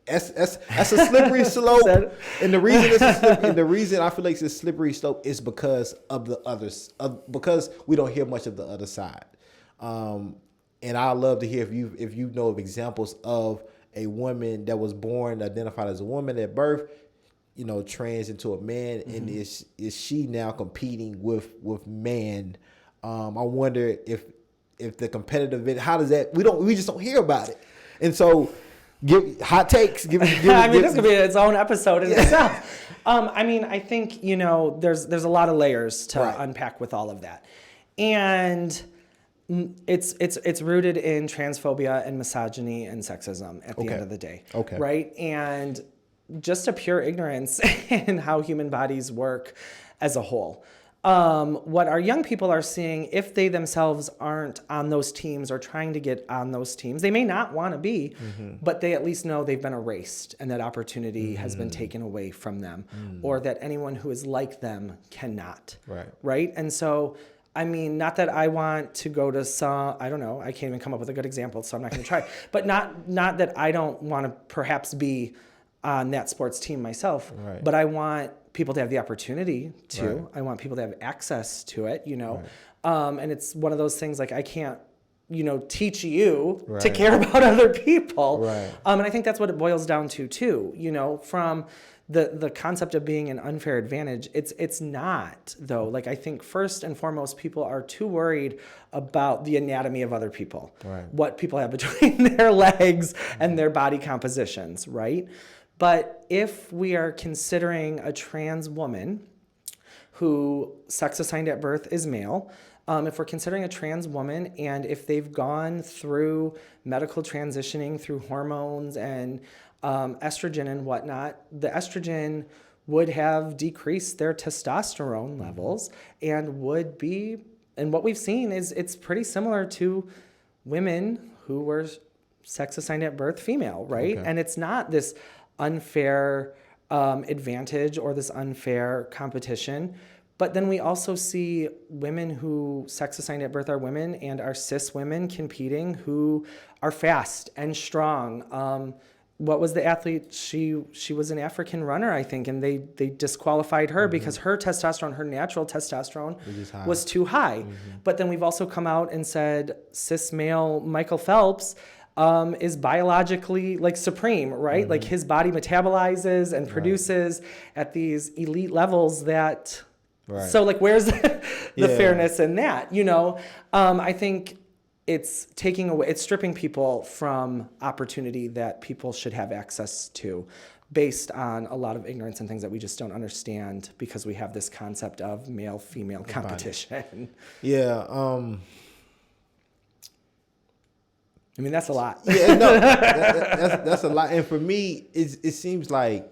That's a slippery slope, and the reason the reason I feel like it's a slippery slope is because of the others, because we don't hear much of the other side. And I'd love to hear if you know of examples of a woman that was born identified as a woman at birth, trans into a man, and is she now competing with man? I wonder if the competitive, how does that, we just don't hear about it, and so. Give hot takes. This could be its own episode in itself. I think there's a lot of layers to unpack with all of that, and it's rooted in transphobia and misogyny and sexism at the end of the day. Okay. Right, and just a pure ignorance in how human bodies work as a whole. What our young people are seeing, if they themselves aren't on those teams or trying to get on those teams, they may not want to be, but they at least know they've been erased and that opportunity has been taken away from them, or that anyone who is like them cannot. Right? And so, not that I want to go to some, I don't know, I can't even come up with a good example, so I'm not going to try, but not that I don't want to perhaps be on that sports team myself, but I want people to have the opportunity to. I want people to have access to it, and it's one of those things like I can't, teach you to care about other people. And I think that's what it boils down to too, from the concept of being an unfair advantage. It's not though. Like I think first and foremost, people are too worried about the anatomy of other people, what people have between their legs and their body compositions, right? But if we are considering a trans woman who sex assigned at birth is male, if we're considering a trans woman and if they've gone through medical transitioning through hormones and estrogen and whatnot, the estrogen would have decreased their testosterone levels and would be, and what we've seen is it's pretty similar to women who were sex assigned at birth female, right? And it's not this unfair advantage or this unfair competition. But then we also see women who sex assigned at birth are women and are cis women competing who are fast and strong. What was the athlete? She was an African runner, I think, and they disqualified her because her testosterone, her natural testosterone, was too high. But then we've also come out and said cis male Michael Phelps is biologically like supreme, right? Like his body metabolizes and produces at these elite levels that, so like where's the fairness in that, I think it's taking away, it's stripping people from opportunity that people should have access to based on a lot of ignorance and things that we just don't understand because we have this concept of male-female competition. That's a lot. That's a lot. And for me, it seems like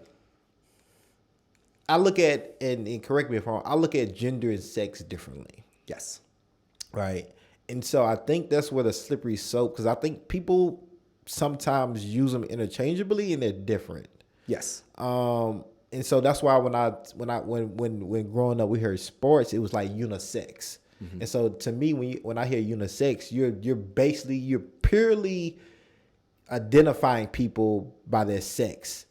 I look at, and correct me if I'm wrong, I look at gender and sex differently. Yes. Right. And so I think that's where the slippery slope, because I think people sometimes use them interchangeably and they're different. Yes. And so that's why when growing up we heard sports, it was like unisex. And so to me, when I hear unisex, you're purely identifying people by their sex,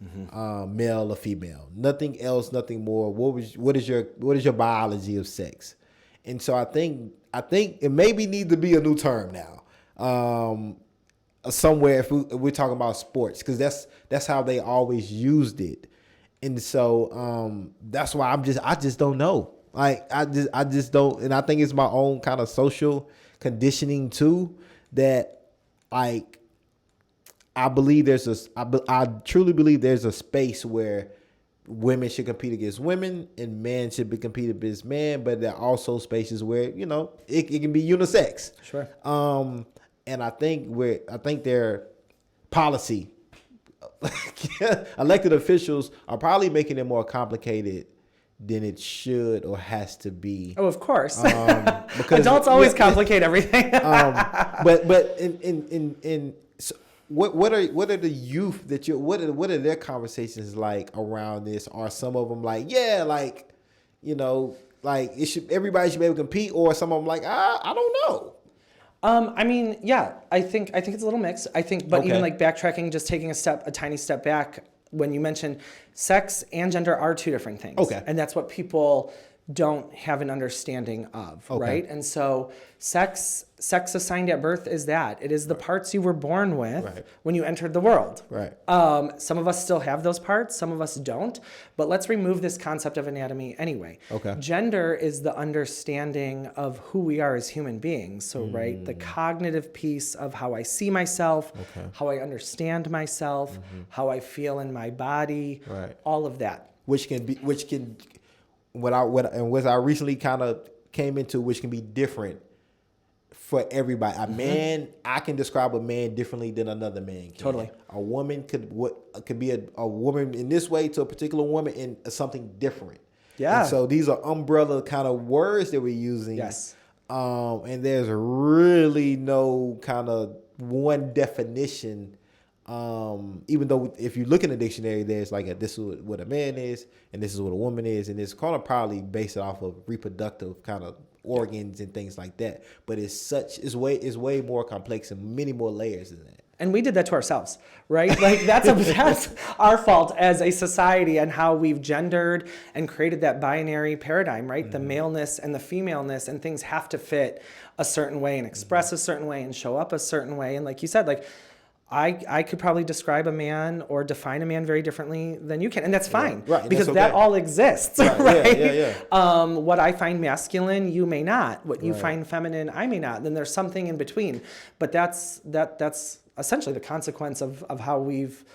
male or female. Nothing else, nothing more. What is your biology of sex? And so I think it maybe need to be a new term now, somewhere if we're talking about sports, because that's how they always used it. And so that's why I just don't know. Like I just don't, and I think it's my own kind of social conditioning too, that like I truly believe there's a space where women should compete against women and men should be competing against men, but there are also spaces where it can be unisex. Sure. And I think their policy, elected officials are probably making it more complicated than it should or has to be. Oh, of course. Because adults always complicate everything. But so what are the youth that what are their conversations like around this? Are some of them like like everybody should be able to compete, or some of them like I don't know. I mean, yeah, I think it's a little mixed. I think, but even Okay. like backtracking, just taking a tiny step back, when you mentioned sex and gender are two different things. Okay. And that's what people don't have an understanding of, Okay. right? And so sex assigned at birth is that. It is the parts you were born with Right. when you entered the world. Right. Some of us still have those parts, some of us don't. But let's remove this concept of anatomy anyway. Okay. Gender is the understanding of who we are as human beings. So, right, the cognitive piece of how I see myself, how I understand myself, how I feel in my body, Right. all of that. What I recently kind of came into, which can be different for everybody. A man, I can describe a man differently than another man can. Totally. A woman could be a woman in this way to a particular woman in something different. Yeah. And so these are umbrella kind of words that we're using. Yes. And there's really no kind of one definition. Even though if you look in the dictionary, there's like this is what a man is, and this is what a woman is, and it's kind of probably based off of reproductive kind of organs and things like that. But it's way more complex and many more layers than that. And we did that to ourselves, right? Like that's our fault as a society and how we've gendered and created that binary paradigm, right? The maleness and the femaleness, and things have to fit a certain way and express a certain way and show up a certain way. And like you said, like I could probably describe a man or define a man very differently than you can, and that's fine, Right, because that's that okay. all exists, Right, right? yeah. What I find masculine, you may not. What you Right. find feminine, I may not. Then there's something in between, but that's essentially the consequence of how we've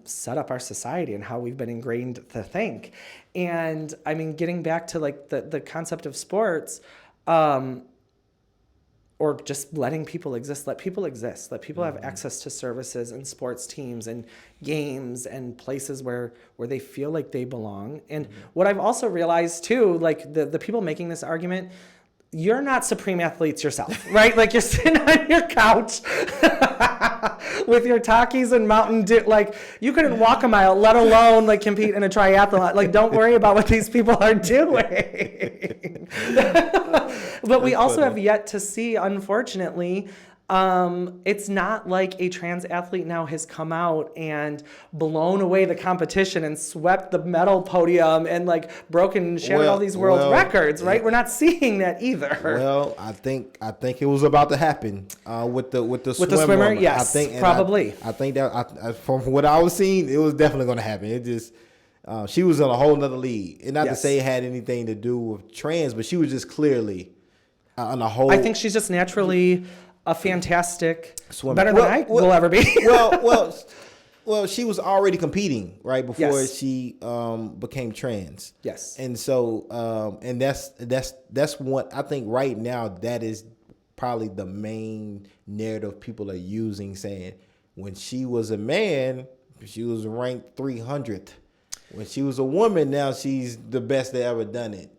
set up our society and how we've been ingrained to think. And I mean, getting back to like the concept of sports. Or just letting people exist. Let people exist. Let people have access to services and sports teams and games and places where they feel like they belong. And what I've also realized too, like the people making this argument, you're not supreme athletes yourself, right? Like you're sitting on your couch with your Takis and Mountain Dew. Like you couldn't walk a mile, let alone like compete in a triathlon. Like don't worry about what these people are doing. But we also have yet to see, unfortunately, it's not like a trans athlete now has come out and blown away the competition and swept the medal podium and like shattered all these world records, right? We're not seeing that either. Well, I think it was about to happen with the swimmer. Yes, probably. I think that from what I was seeing, it was definitely going to happen. It just she was in a whole nother league, and not to say it had anything to do with trans, but she was just clearly on a whole. I think she's just naturally a fantastic swimmer, better than I will ever be. well, she was already competing right before Yes. she became trans. Yes. And so and that's what I think right now, that is probably the main narrative people are using, saying when she was a man, she was ranked 300th. When she was a woman, now she's the best they ever done it.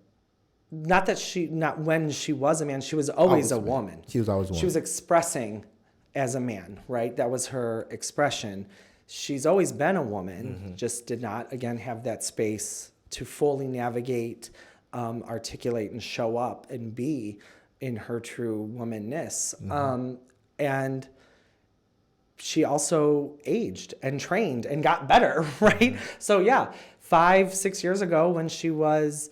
Not when she was a man, she was always a woman. She was always a woman. She was expressing as a man, right? That was her expression. She's always been a woman, just did not, again, have that space to fully navigate, articulate, and show up and be in her true womanness. And she also aged and trained and got better, right? So yeah, 5-6 years ago when she was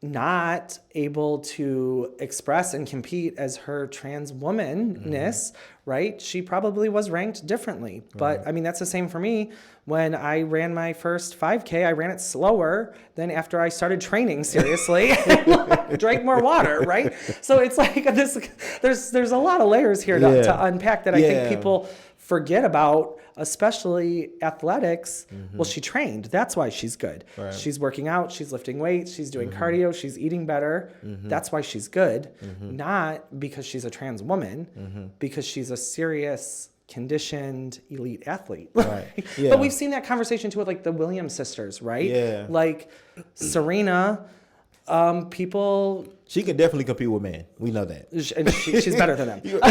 not able to express and compete as her trans womanness, right? She probably was ranked differently. But I mean, that's the same for me. When I ran my first 5K, I ran it slower than after I started training seriously and drank more water, right? So it's like this, there's a lot of layers here to unpack that I think people forget about, especially athletics. Well, she trained. That's why she's good. Right. She's working out. She's lifting weights. She's doing cardio. She's eating better. That's why she's good. Not because she's a trans woman, because she's a serious, conditioned, elite athlete. Right. Yeah. But we've seen that conversation too with like the Williams sisters, right? Yeah. Like Serena, people... She can definitely compete with men. We know that. And she's better than them. We But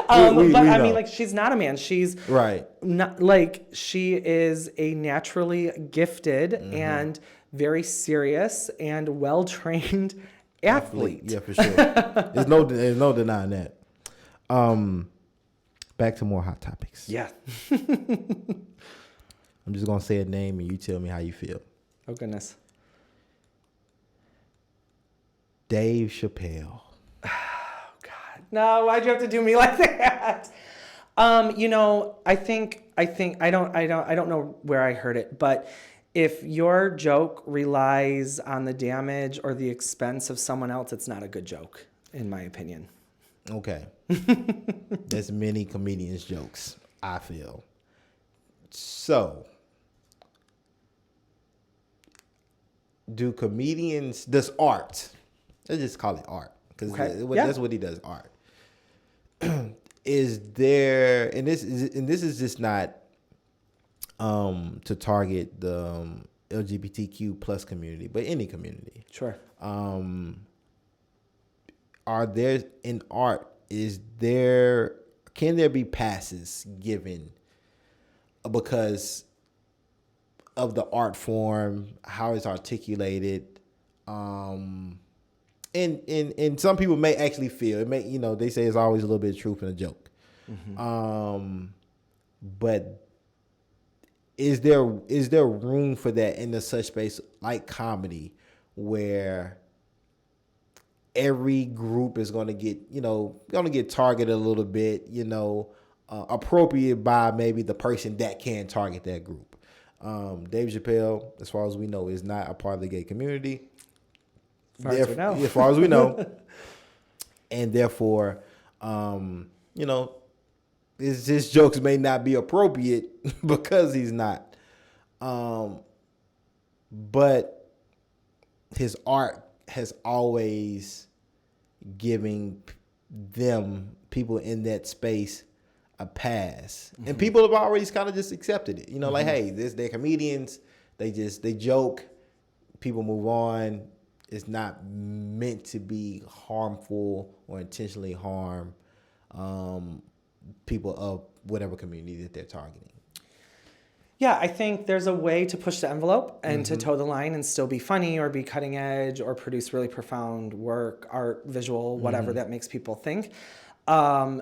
I know. mean, like, she's not a man. She's Right. not, like, she is a naturally gifted and very serious and well-trained athlete. Yeah, for sure. There's no denying that. Back to more hot topics. Yeah. I'm just gonna say a name and you tell me how you feel. Oh, goodness. Dave Chappelle. God. No, why'd you have to do me like that? I think I don't know where I heard it, but if your joke relies on the damage or the expense of someone else, it's not a good joke, in my opinion. Okay. There's many comedians' jokes, I feel. So, does art, let's just call it art, because Okay. Yeah. that's what he does, art. Is there, and this is just not to target the LGBTQ plus community, but any community. Sure. Are there in art? Can there be passes given because of the art form, how it's articulated? And some people may actually feel it may, they say it's always a little bit of truth in a joke. Mm-hmm. But is there room for that in a such space like comedy where every group is going to get targeted a little bit, appropriate by maybe the person that can target that group? Dave Chappelle, as far as we know, is not a part of the gay community. As far as we know. And therefore, his jokes may not be appropriate because he's not. But his art has always giving people in that space a pass. Mm-hmm. And people have always kind of just accepted it. Mm-hmm. Like, hey, they're comedians. They joke. People move on. It's not meant to be harmful or intentionally harm people of whatever community that they're targeting. Yeah, I think there's a way to push the envelope and to toe the line and still be funny or be cutting edge or produce really profound work, art, visual, whatever that makes people think. And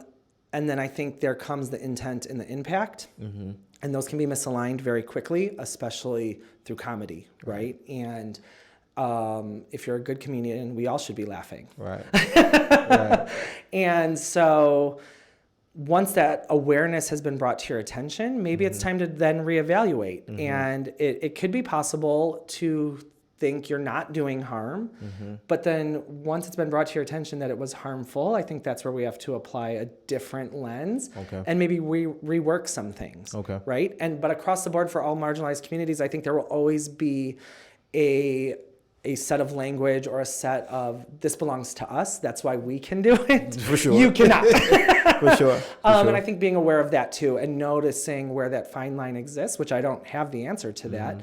then I think there comes the intent and the impact. Mm-hmm. And those can be misaligned very quickly, especially through comedy, right? And if you're a good comedian, we all should be laughing. Right. Right. And so once that awareness has been brought to your attention, maybe it's time to then reevaluate. Mm-hmm. And it could be possible to think you're not doing harm, but then once it's been brought to your attention that it was harmful, I think that's where we have to apply a different lens and maybe rework some things, right? But across the board for all marginalized communities, I think there will always be a set of language or a set of, this belongs to us, that's why we can do it. For sure. You cannot. For sure. And I think being aware of that too and noticing where that fine line exists, which I don't have the answer to that.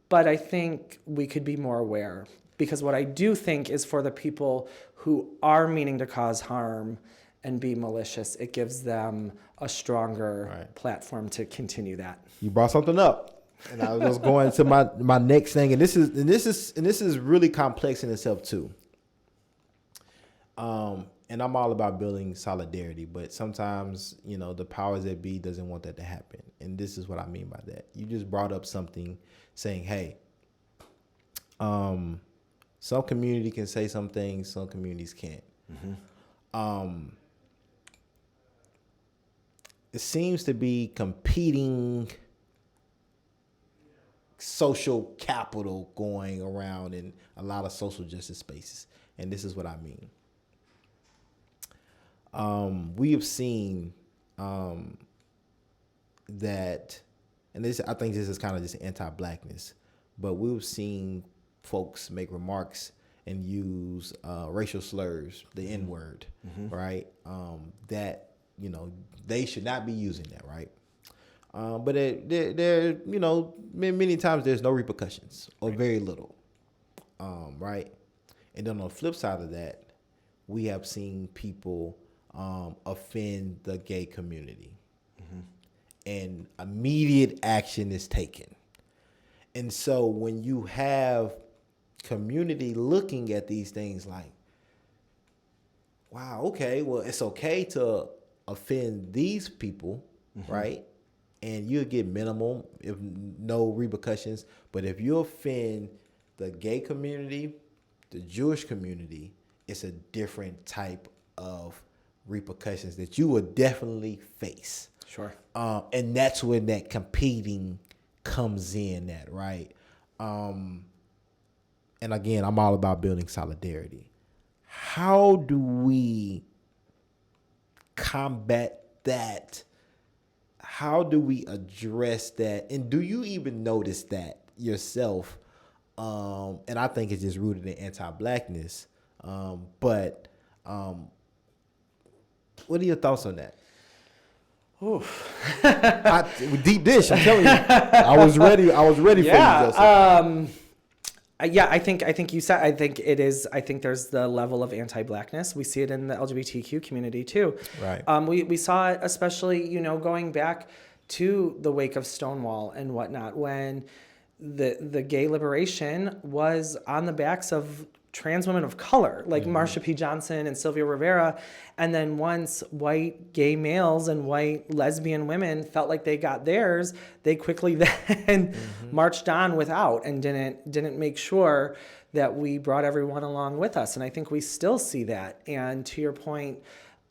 But I think we could be more aware, because what I do think is for the people who are meaning to cause harm and be malicious, it gives them a stronger platform to continue that. You brought something up, and I was going to my next thing, and this is really complex in itself too. And I'm all about building solidarity, but sometimes, the powers that be doesn't want that to happen. And this is what I mean by that. You just brought up something saying, hey, some community can say some things, some communities can't. It seems to be competing social capital going around in a lot of social justice spaces. And this is what I mean. We have seen that, and I think this is kind of just anti-blackness, but we've seen folks make remarks and use racial slurs, the N-word, right? That, they should not be using that, right? But there, many times there's no repercussions or very little, right? And then on the flip side of that, we have seen people offend the gay community, and immediate action is taken. And so when you have community looking at these things like, wow, okay, well, it's okay to offend these people, right? And you'll get minimal, if no repercussions. But if you offend the gay community, the Jewish community, it's a different type of repercussions that you will definitely face. Sure. And that's when that competing comes in, that right. And again, I'm all about building solidarity. How do we combat that? How do we address that? And do you even notice that yourself? And I think it's just rooted in anti-blackness. But what are your thoughts on that? Deep dish, I'm telling you. I was ready for you, Joseph. Yeah, I think you said. I think it is. I think there's the level of anti-blackness. We see it in the LGBTQ community too. Right. We saw it, especially going back to the wake of Stonewall and whatnot, when the gay liberation was on the backs of trans women of color, like Marsha P. Johnson and Sylvia Rivera. And then once white gay males and white lesbian women felt like they got theirs, they quickly then marched on without and didn't make sure that we brought everyone along with us. And I think we still see that. And to your point,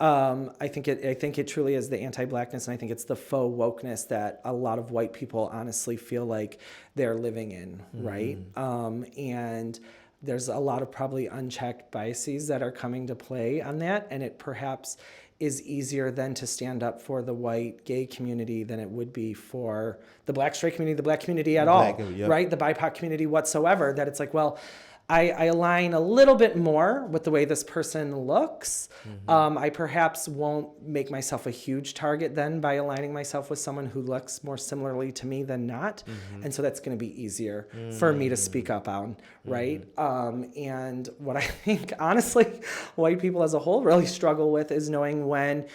I think it truly is the anti-blackness, and I think it's the faux wokeness that a lot of white people honestly feel like they're living in, right? And there's a lot of probably unchecked biases that are coming to play on that, and it perhaps is easier then to stand up for the white gay community than it would be for the black straight community, the black community at all, right? The BIPOC community whatsoever, that it's like, well, I align a little bit more with the way this person looks. I perhaps won't make myself a huge target then by aligning myself with someone who looks more similarly to me than not. And so that's going to be easier for me to speak up on, right? And what I think, honestly, white people as a whole really struggle with is knowing when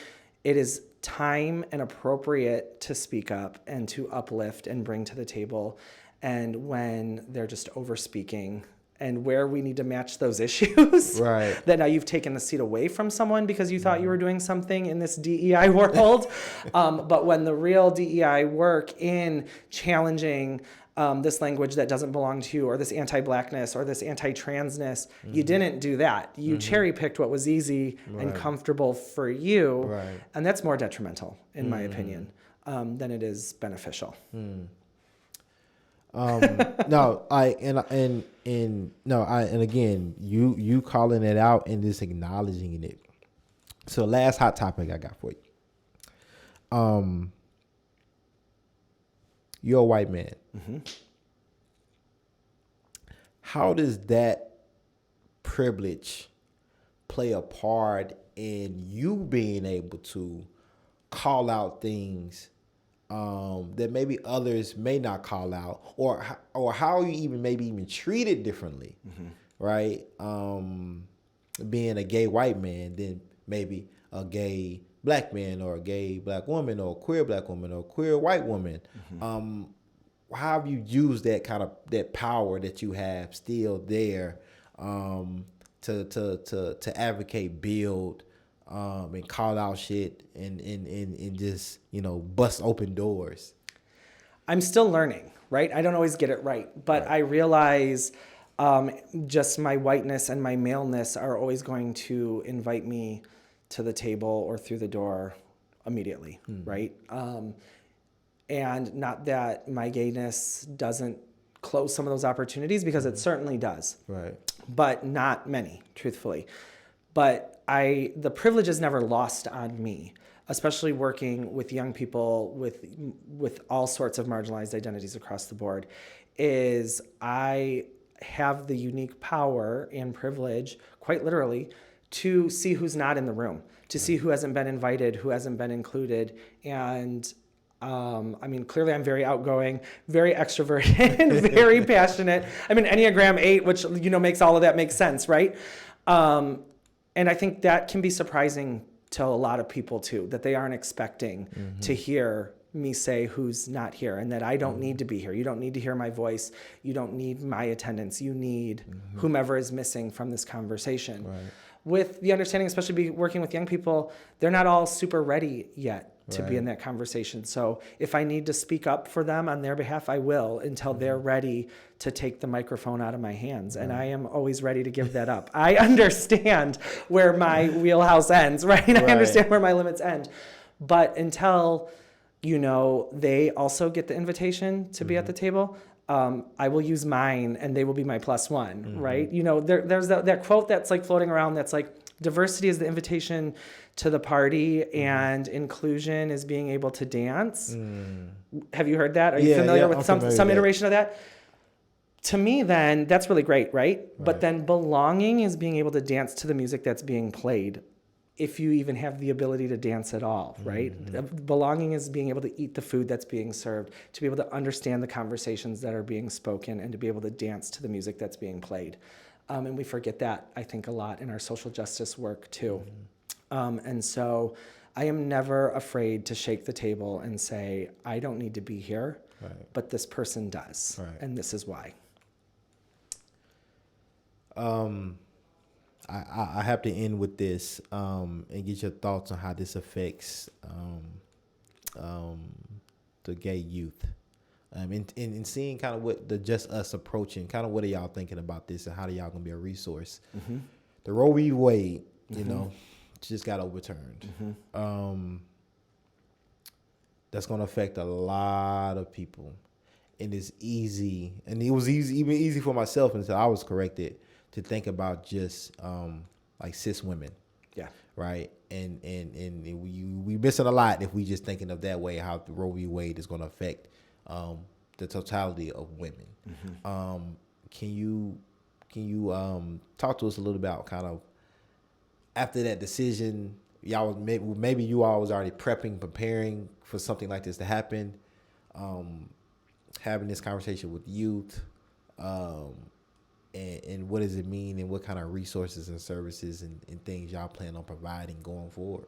it is time and appropriate to speak up and to uplift and bring to the table, and when they're just over speaking, and where we need to match those issues. Right. That now you've taken the seat away from someone because you thought you were doing something in this DEI world. But when the real DEI work in challenging this language that doesn't belong to you, or this anti-blackness, or this anti-transness, you didn't do that. You cherry-picked what was easy and comfortable for you. Right. And that's more detrimental, in my opinion, than it is beneficial. No, and again, you calling it out and just acknowledging it. So last hot topic I got for you. You're a white man. How does that privilege play a part in you being able to call out things that maybe others may not call out, or how you even treated differently, right? Being a gay white man than maybe a gay black man, or a gay black woman, or a queer black woman, or a queer white woman. How have you used that power that you have still there to advocate, build, and call out shit and just, bust open doors? I'm still learning, right? I don't always get it right, but I realize just my whiteness and my maleness are always going to invite me to the table or through the door immediately, right? And not that my gayness doesn't close some of those opportunities, because it certainly does. Right. But not many, truthfully. But the privilege is never lost on me, especially working with young people with all sorts of marginalized identities across the board, is I have the unique power and privilege, quite literally, to see who's not in the room, to see who hasn't been invited, who hasn't been included. And clearly I'm very outgoing, very extroverted, very passionate. Enneagram 8, which, makes all of that make sense, right? And I think that can be surprising to a lot of people too, that they aren't expecting to hear me say who's not here, and that I don't need to be here. You don't need to hear my voice. You don't need my attendance. You need whomever is missing from this conversation. with the understanding, especially working with young people, they're not all super ready yet to be Right. in that conversation. So if I need to speak up for them on their behalf, I will until they're ready to take the microphone out of my hands. And I am always ready to give that up. I understand where my wheelhouse ends, right? I Right. understand where my limits end. But until, they also get the invitation to be at the table, I will use mine and they will be my plus one, right? There's that quote that's like floating around that's like, diversity is the invitation to the party and inclusion is being able to dance. Have you heard that? Are you familiar with I'm some familiar with that. iteration of that? To me, then, that's really great, right? But then belonging is being able to dance to the music that's being played, if you even have the ability to dance at all, right? Belonging is being able to eat the food that's being served, to be able to understand the conversations that are being spoken, and to be able to dance to the music that's being played. And we forget that, I think, a lot in our social justice work, too. And so I am never afraid to shake the table and say, I don't need to be here, but this person does, and this is why. I have to end with this and get your thoughts on how this affects the gay youth. And seeing kind of what the Just Us approaching, kind of what are y'all thinking about this and how do y'all gonna be a resource? The Roe v. Wade, just got overturned. That's gonna affect a lot of people. And it's easy, and it was even easy for myself until I was corrected to think about just like cis women. Yeah. Right. And we missing a lot if we just thinking of that way, how the Roe v. Wade is going to affect the totality of women. Can you talk to us a little about kind of after that decision, y'all maybe you all was already preparing for something like this to happen, having this conversation with youth, and what does it mean and what kind of resources and services and things y'all plan on providing going forward?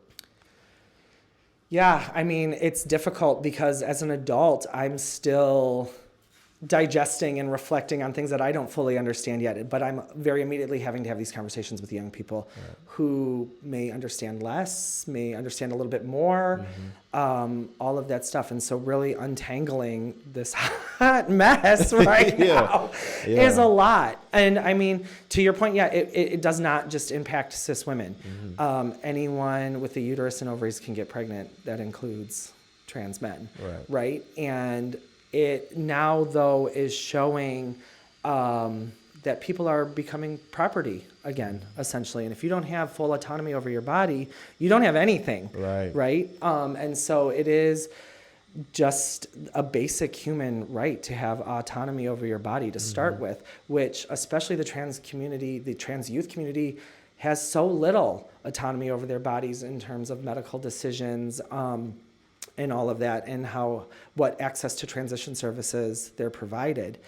Yeah, I mean, it's difficult because as an adult, I'm still digesting and reflecting on things that I don't fully understand yet. But I'm very immediately having to have these conversations with young people who may understand less, may understand a little bit more, all of that stuff. And so really untangling this hot mess right now is a lot. And I mean, to your point, it does not just impact cis women. Anyone with a uterus and ovaries can get pregnant. That includes trans men, right? And it now, though, is showing that people are becoming property again, essentially. And if you don't have full autonomy over your body, you don't have anything, right? And so it is just a basic human right to have autonomy over your body to start with, which especially the trans community, the trans youth community, has so little autonomy over their bodies in terms of medical decisions, and all of that, and what access to transition services they're provided.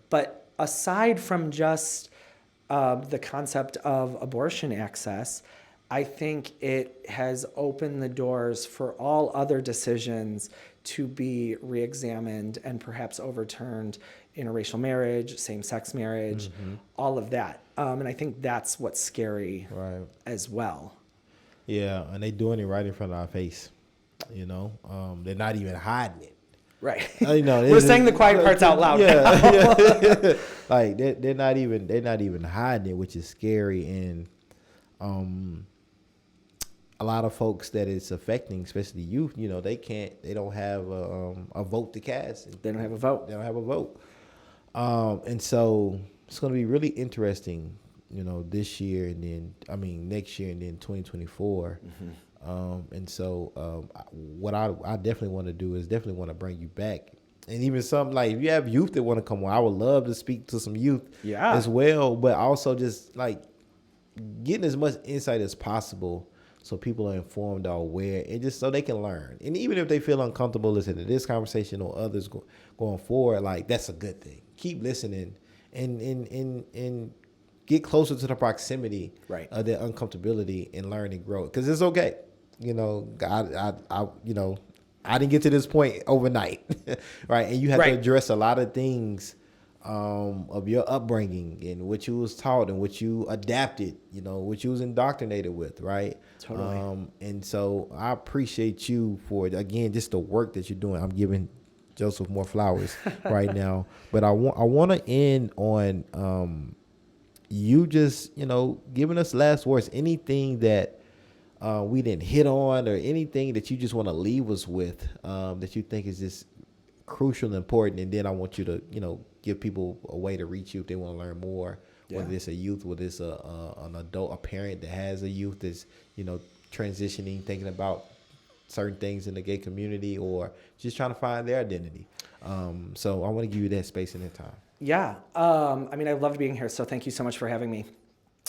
But aside from just the concept of abortion access, I think it has opened the doors for all other decisions to be reexamined and perhaps overturned: interracial marriage, same-sex marriage, all of that. And I think that's what's scary as well. Yeah, and they doing it right in front of our face. They're not even hiding it. Right. We're saying the quiet parts out loud. Yeah. Like they're not even hiding it, which is scary. And a lot of folks that it's affecting, especially youth, they don't have a vote to cast. They don't have a vote. They don't have a vote. And so it's going to be really interesting, this year and then, next year and then 2024. And so what I definitely want to do is definitely want to bring you back. And even something like if you have youth that want to come on, I would love to speak to some youth as well, but also just like getting as much insight as possible so people are informed or aware and just so they can learn. And even if they feel uncomfortable listening to this conversation or others going forward, like that's a good thing. Keep listening and get closer to the proximity of their uncomfortability and learn and grow. Because it's okay. I didn't get to this point overnight, right? And you have to address a lot of things of your upbringing and what you was taught and what you adapted, what you was indoctrinated with, right? Totally. And so I appreciate you for, again, just the work that you're doing. I'm giving Joseph more flowers right now, but I want to end on you just, giving us last words, anything that we didn't hit on, or anything that you just want to leave us with, that you think is just crucial and important. And then I want you to, give people a way to reach you if they want to learn more, whether it's a youth, whether it's an adult, a parent that has a youth that's, transitioning, thinking about certain things in the gay community, or just trying to find their identity. So I want to give you that space and that time. Yeah. I mean, I loved being here. So thank you so much for having me.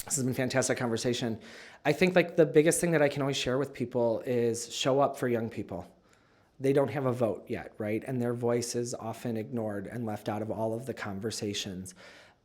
This has been a fantastic conversation. I think like the biggest thing that I can always share with people is show up for young people. They don't have a vote yet, right? And their voice is often ignored and left out of all of the conversations.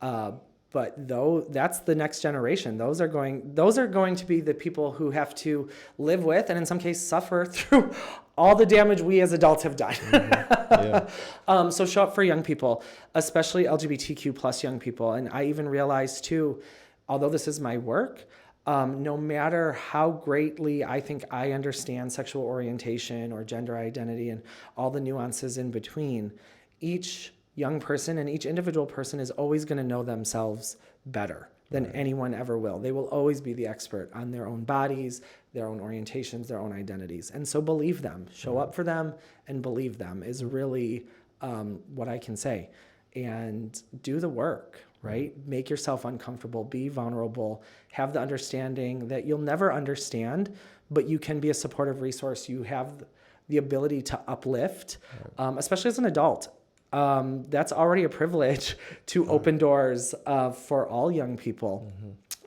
But though that's the next generation, those are going to be the people who have to live with, and in some cases suffer through all the damage we as adults have done. Mm-hmm. Yeah. So show up for young people, especially LGBTQ plus young people. And I even realized too, although this is my work, no matter how greatly I think I understand sexual orientation or gender identity and all the nuances in between, each young person and each individual person is always going to know themselves better than anyone ever will. They will always be the expert on their own bodies, their own orientations, their own identities. And so believe them, show up for them, and believe them is really what I can say. And do the work, right? Make yourself uncomfortable, be vulnerable, have the understanding that you'll never understand, but you can be a supportive resource. You have the ability to uplift, especially as an adult. That's already a privilege to open doors for all young people.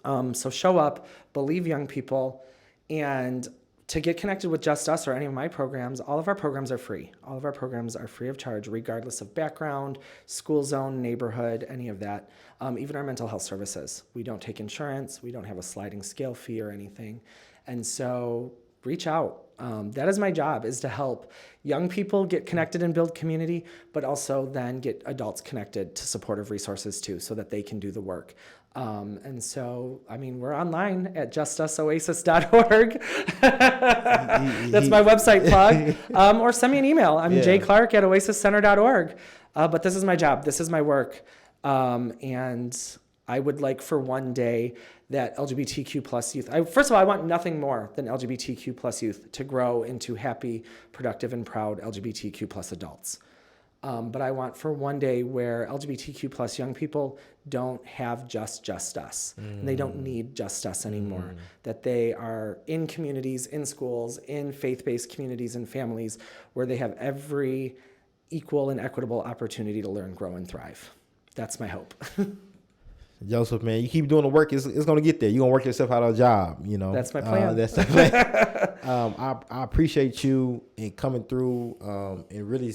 So show up, believe young people, and to get connected with Just Us or any of my programs, all of our programs are free. All of our programs are free of charge, regardless of background, school zone, neighborhood, any of that. Even our mental health services. We don't take insurance. We don't have a sliding scale fee or anything. And so reach out. That is my job, is to help young people get connected and build community, but also then get adults connected to supportive resources too, so that they can do the work. And so, I mean, we're online at justusoasis.org. That's my website plug. Or send me an email. I'm jclark@oasiscenter.org. But this is my job. This is my work. And I would like for one day that LGBTQ plus youth, first of all, I want nothing more than LGBTQ plus youth to grow into happy, productive, and proud LGBTQ plus adults. But I want for one day where LGBTQ plus young people don't have just us. And they don't need just us anymore. That they are in communities, in schools, in faith-based communities and families where they have every equal and equitable opportunity to learn, grow, and thrive. That's my hope. Joseph, man, you keep doing the work, it's going to get there. You're going to work yourself out of a job, That's my plan. That's the plan. I appreciate you in coming through and really,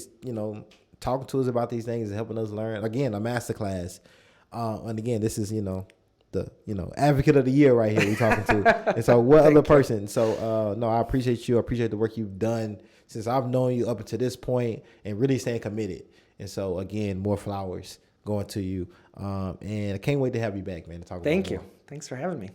talking to us about these things and helping us learn. Again, a masterclass. And again, this is, the advocate of the year right here we're talking to. And so what other person? So, no, I appreciate you. I appreciate the work you've done since I've known you up until this point and really staying committed. And so, again, more flowers going to you. And I can't wait to have you back, man, to talk about it. Thank you. Thanks for having me.